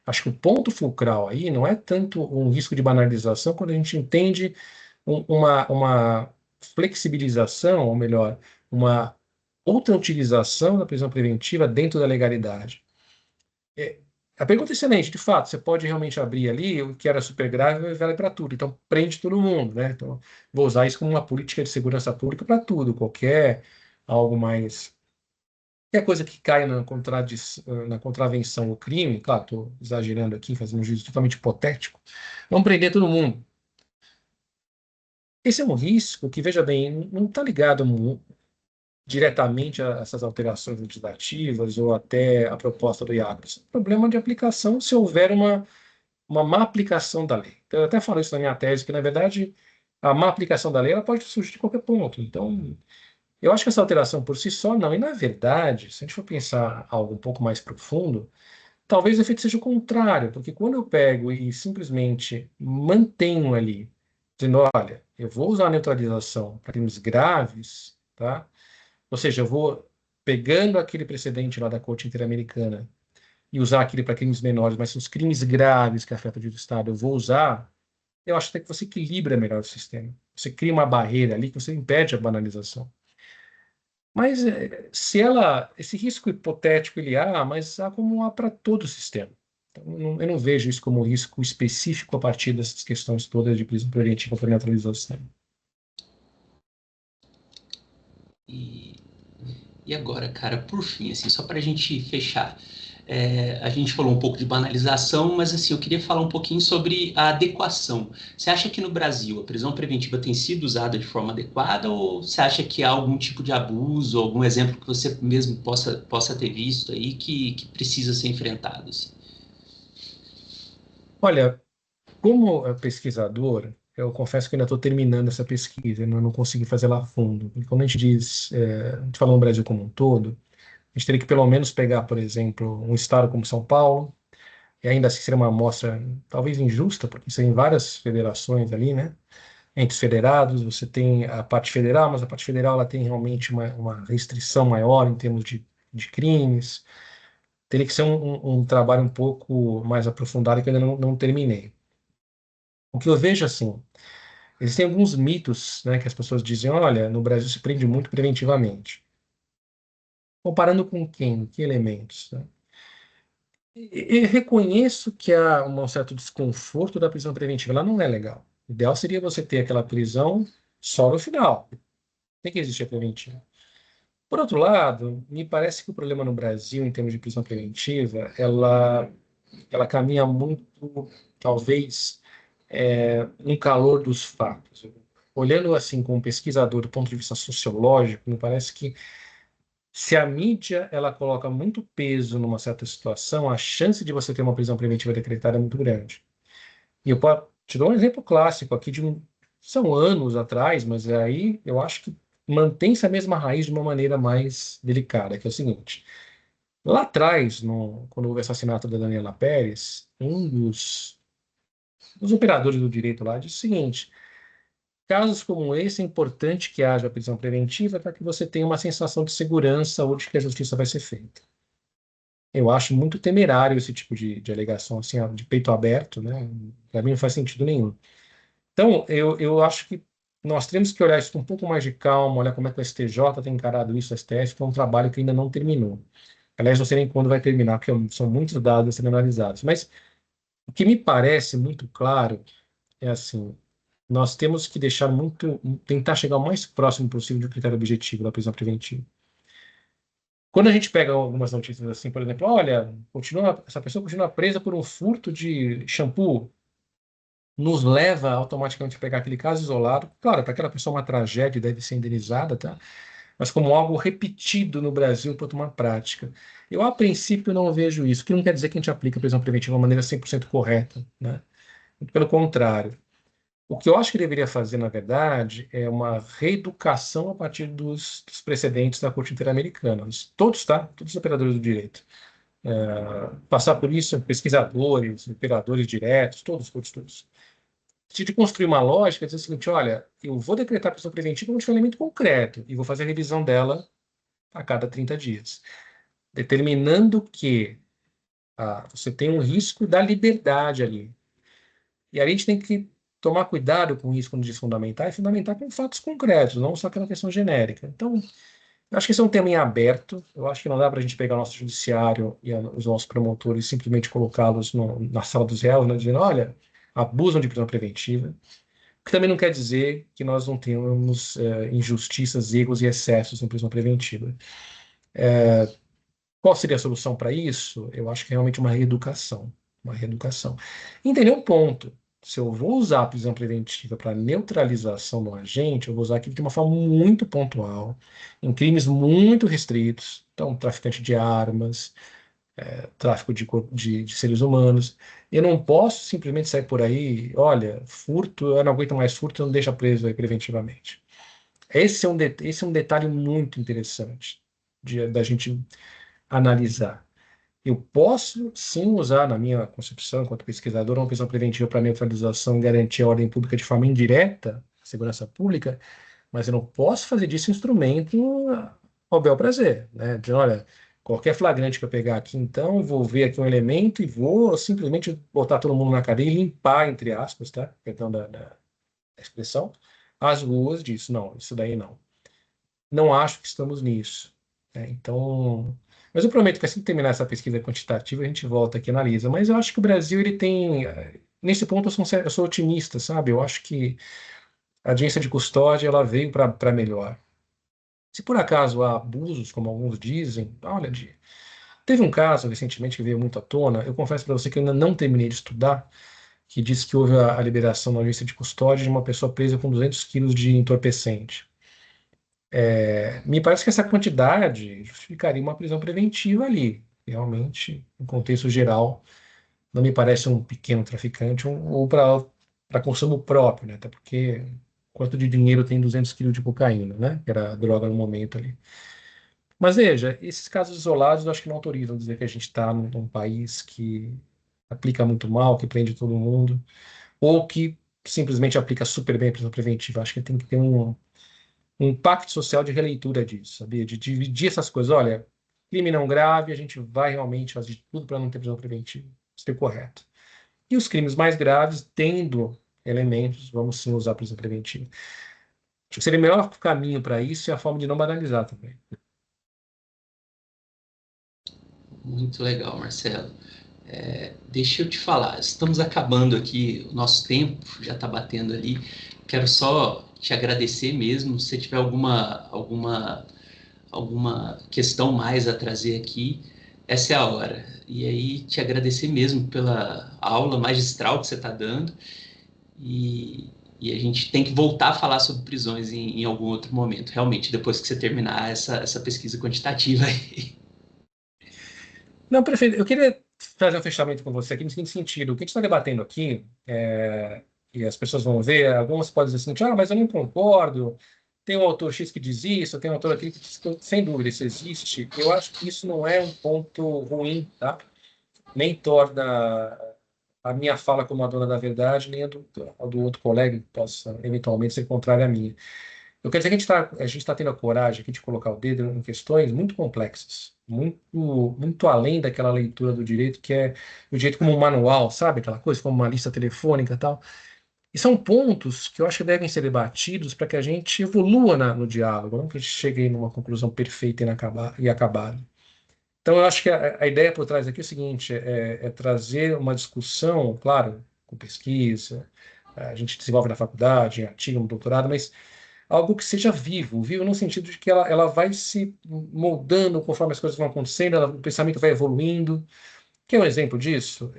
Acho que o ponto fulcral aí não é tanto um risco de banalização quando a gente entende uma flexibilização, ou melhor, uma outra utilização da prisão preventiva dentro da legalidade. É, a pergunta é excelente, de fato, você pode realmente abrir ali o que era super grave e vale para tudo, então prende todo mundo, né? Então, vou usar isso como uma política de segurança pública para tudo, algo mais qualquer coisa que caia na contravenção ao crime, claro, estou exagerando aqui, fazendo um juízo totalmente hipotético, vamos prender todo mundo. Esse é um risco que, veja bem, não está ligado diretamente a essas alterações legislativas ou até a proposta do IACRI. Isso é um problema de aplicação se houver uma má aplicação da lei. Então, eu até falo isso na minha tese, que, na verdade, a má aplicação da lei ela pode surgir de qualquer ponto. Então, eu acho que essa alteração por si só não. E, na verdade, se a gente for pensar algo um pouco mais profundo, talvez o efeito seja o contrário, porque quando eu pego e simplesmente mantenho ali, dizendo, olha, eu vou usar a neutralização para crimes graves, tá? Ou seja, eu vou pegando aquele precedente lá da Corte Interamericana e usar aquele para crimes menores, mas os crimes graves que afetam o direito do Estado eu vou usar, eu acho até que você equilibra melhor o sistema. Você cria uma barreira ali que você impede a banalização. Mas se esse risco hipotético ele há, mas há como há para todo o sistema. Então, eu não vejo isso como um risco específico a partir dessas questões todas de prisão preventiva por neutralização. E, e agora, cara, por fim, assim, só para a gente fechar, a gente falou um pouco de banalização, mas assim, eu queria falar um pouquinho sobre a adequação. Você acha que no Brasil a prisão preventiva tem sido usada de forma adequada ou você acha que há algum tipo de abuso, algum exemplo que você mesmo possa ter visto aí que precisa ser enfrentado? Assim? Olha, como pesquisador, eu confesso que ainda estou terminando essa pesquisa, eu não consegui fazer lá a fundo. E quando a gente diz, a gente fala no Brasil como um todo, a gente teria que pelo menos pegar, por exemplo, um estado como São Paulo, e ainda assim seria uma amostra talvez injusta, porque você tem várias federações ali, né? Entre os federados, você tem a parte federal, mas a parte federal ela tem realmente uma restrição maior em termos de crimes. Teria que ser um trabalho um pouco mais aprofundado que eu ainda não terminei. O que eu vejo assim, existem alguns mitos, né, que as pessoas dizem, olha, no Brasil se prende muito preventivamente. Comparando com quem? Que elementos? Né? E reconheço que há um certo desconforto da prisão preventiva. Ela não é legal. O ideal seria você ter aquela prisão só no final. Tem que existir a preventiva. Por outro lado, me parece que o problema no Brasil, em termos de prisão preventiva, ela caminha muito, talvez, no calor dos fatos. Olhando assim como pesquisador do ponto de vista sociológico, me parece que se a mídia ela coloca muito peso numa certa situação, a chance de você ter uma prisão preventiva decretada é muito grande. E eu te dou um exemplo clássico aqui são anos atrás, mas aí eu acho que mantém-se a mesma raiz de uma maneira mais delicada, que é o seguinte. Lá atrás, quando houve o assassinato da Daniela Pérez, um dos operadores do direito lá disse o seguinte: casos como esse é importante que haja prisão preventiva para que você tenha uma sensação de segurança ou de que a justiça vai ser feita. Eu acho muito temerário esse tipo de alegação, assim, de peito aberto, né? Para mim não faz sentido nenhum. Então, eu acho que nós temos que olhar isso com um pouco mais de calma, olhar como é que o STJ tem encarado isso, o STF, que é um trabalho que ainda não terminou. Aliás, não sei nem quando vai terminar, porque são muitos dados a serem analisados. Mas o que me parece muito claro é assim, nós temos que tentar chegar o mais próximo possível do critério objetivo da prisão preventiva. Quando a gente pega algumas notícias assim, por exemplo, olha, essa pessoa continua presa por um furto de shampoo, nos leva automaticamente a pegar aquele caso isolado. Claro, para aquela pessoa uma tragédia deve ser indenizada, tá? Mas como algo repetido no Brasil por uma prática. Eu, a princípio, não vejo isso, que não quer dizer que a gente aplica a prisão preventiva de uma maneira 100% correta, né? Muito pelo contrário. O que eu acho que deveria fazer, na verdade, é uma reeducação a partir dos precedentes da Corte Interamericana. Todos, tá? Todos os operadores do direito. Passar por isso, pesquisadores, operadores diretos, todos, todos, todos. De construir uma lógica, dizer o seguinte, olha, eu vou decretar a prisão preventiva como um elemento concreto e vou fazer a revisão dela a cada 30 dias, determinando que você tem um risco da liberdade ali. E aí a gente tem que tomar cuidado com isso quando diz fundamentar, e fundamentar com fatos concretos, não só aquela questão genérica. Então, eu acho que esse é um tema em aberto. Eu acho que não dá para a gente pegar o nosso judiciário e os nossos promotores e simplesmente colocá-los na sala dos réus, né, dizendo, olha, abusam de prisão preventiva. O que também não quer dizer que nós não tenhamos injustiças, erros e excessos em prisão preventiva. Qual seria a solução para isso? Eu acho que é realmente uma reeducação. Uma reeducação. Entender um ponto. se eu vou usar a prisão preventiva para neutralização do agente, eu vou usar aquilo de uma forma muito pontual, em crimes muito restritos, então traficante de armas, tráfico de seres humanos. Eu não posso simplesmente sair por aí, olha, furto, eu não aguento mais furto, não deixa preso aí preventivamente. Esse é um detalhe muito interessante da gente analisar. Eu posso, sim, usar, na minha concepção, enquanto pesquisador, uma prisão preventiva para neutralização e garantir a ordem pública de forma indireta, a segurança pública, mas eu não posso fazer disso instrumento ao bel prazer, né? Dizendo, olha, qualquer flagrante que eu pegar aqui, então, eu vou ver aqui um elemento e vou simplesmente botar todo mundo na cadeia e limpar, entre aspas, tá? Perdão da expressão, as ruas disso. Não, isso daí não. Não acho que estamos nisso, né? Então, mas eu prometo que assim que terminar essa pesquisa quantitativa, a gente volta aqui e analisa. Mas eu acho que o Brasil, ele tem, nesse ponto eu sou otimista, sabe? Eu acho que a audiência de custódia, ela veio para melhor. Se por acaso há abusos, como alguns dizem, olha, teve um caso recentemente que veio muito à tona, eu confesso para você que eu ainda não terminei de estudar, que diz que houve a liberação na audiência de custódia de uma pessoa presa com 200 quilos de entorpecente. Me parece que essa quantidade justificaria uma prisão preventiva ali. Realmente, no contexto geral, não me parece um pequeno traficante ou para consumo próprio, né? Até porque quanto de dinheiro tem 200 quilos de cocaína, né? Que era a droga no momento ali. Mas veja, esses casos isolados eu acho que não autorizam dizer que a gente está num país que aplica muito mal, que prende todo mundo, ou que simplesmente aplica super bem a prisão preventiva. Acho que tem que ter um impacto social de releitura disso, sabia? De dividir essas coisas. Olha, crime não grave, a gente vai realmente fazer de tudo para não ter prisão preventiva. Isso é correto. E os crimes mais graves, tendo elementos, vamos sim usar a prisão preventiva. Acho que seria o melhor caminho para isso e a forma de não banalizar também. Muito legal, Marcelo. Deixa eu te falar, estamos acabando aqui, o nosso tempo já está batendo ali. Quero só te agradecer mesmo. Se tiver alguma questão mais a trazer aqui, essa é a hora. E aí, te agradecer mesmo pela aula magistral que você está dando. E, e a gente tem que voltar a falar sobre prisões em algum outro momento, realmente, depois que você terminar essa pesquisa quantitativa aí. Não, prefeito, eu queria fazer um fechamento com você aqui no seguinte sentido. O que a gente está debatendo aqui, e as pessoas vão ver, algumas podem dizer assim, mas eu não concordo, tem um autor X que diz isso, tem um autor aqui que diz que, sem dúvida, isso existe. Eu acho que isso não é um ponto ruim, tá? Nem torna a minha fala como a dona da verdade, nem a do outro colega que possa eventualmente ser contrária à minha. Eu quero dizer que a gente tá tendo a coragem aqui de colocar o dedo em questões muito complexas, muito, muito além daquela leitura do direito que é o direito como um manual, sabe? Aquela coisa como uma lista telefônica e tal. E são pontos que eu acho que devem ser debatidos para que a gente evolua no diálogo, não que a gente chegue numa conclusão perfeita e acabada. Então, eu acho que a ideia por trás aqui é o seguinte: é trazer uma discussão, claro, com pesquisa, a gente desenvolve na faculdade, em artigo, no doutorado, mas algo que seja vivo, vivo no sentido de que ela vai se moldando conforme as coisas vão acontecendo, o pensamento vai evoluindo. Quer um exemplo disso?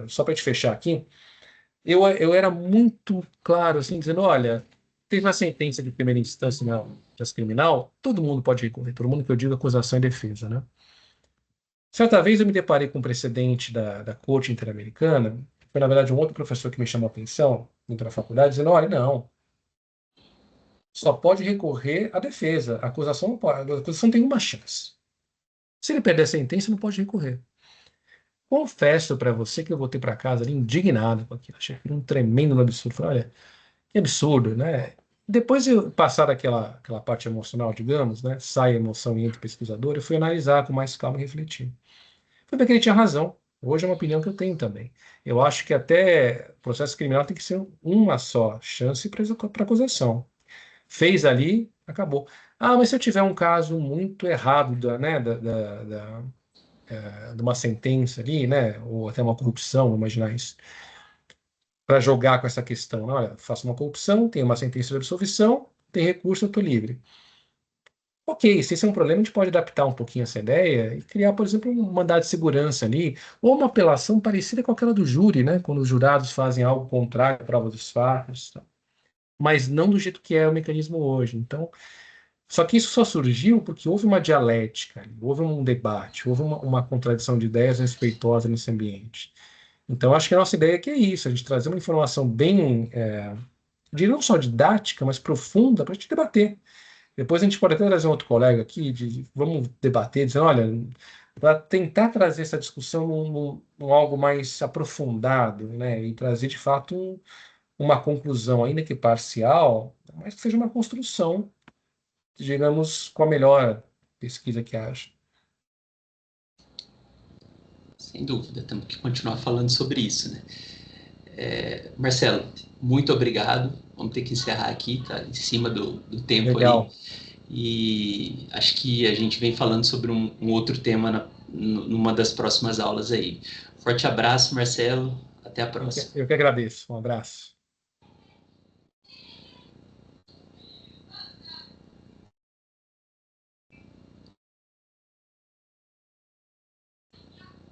Só para te fechar aqui, eu era muito claro, assim, dizendo, olha, teve uma sentença de primeira instância na processo criminal, todo mundo pode recorrer, todo mundo que eu digo acusação e defesa, né? Certa vez eu me deparei com um precedente da Corte Interamericana, foi na verdade um outro professor que me chamou a atenção, dentro da faculdade, dizendo, olha, não, só pode recorrer à defesa. A acusação não pode, a acusação tem uma chance. Se ele perder a sentença, não pode recorrer. Confesso para você que eu voltei para casa ali indignado com aquilo. Achei aquilo um tremendo absurdo. Falei, olha, que absurdo, né? Depois de passar aquela parte emocional, digamos, né? Sai a emoção e entra o pesquisador, eu fui analisar com mais calma e refletir. Foi porque ele tinha razão. Hoje é uma opinião que eu tenho também. Eu acho que até processo criminal tem que ser uma só chance para acusação. Fez ali, acabou. Ah, mas se eu tiver um caso muito errado né, de uma sentença ali, né, ou até uma corrupção, vou imaginar isso, para jogar com essa questão. Olha, faço uma corrupção, tenho uma sentença de absolvição, tem recurso, eu estou livre. Ok, se esse é um problema, a gente pode adaptar um pouquinho essa ideia e criar, por exemplo, um mandado de segurança ali, ou uma apelação parecida com aquela do júri, né? Quando os jurados fazem algo contrário à prova dos fatos, tá? Mas não do jeito que é o mecanismo hoje. Então, só que isso só surgiu porque houve uma dialética, houve um debate, houve uma contradição de ideias respeitosa nesse ambiente. Então, acho que a nossa ideia aqui é isso, a gente trazer uma informação bem, de não só didática, mas profunda para a gente debater. Depois a gente pode até trazer um outro colega aqui, vamos debater, dizendo, olha, para tentar trazer essa discussão num algo mais aprofundado, né, e trazer de fato uma conclusão, ainda que parcial, mas que seja uma construção, digamos, com a melhor pesquisa que haja. Sem dúvida, temos que continuar falando sobre isso, né? Marcelo, muito obrigado. Vamos ter que encerrar aqui, tá em cima do tempo aí. Legal. E acho que a gente vem falando sobre um outro tema numa das próximas aulas aí. Forte abraço, Marcelo. Até a próxima. Eu que agradeço. Um abraço.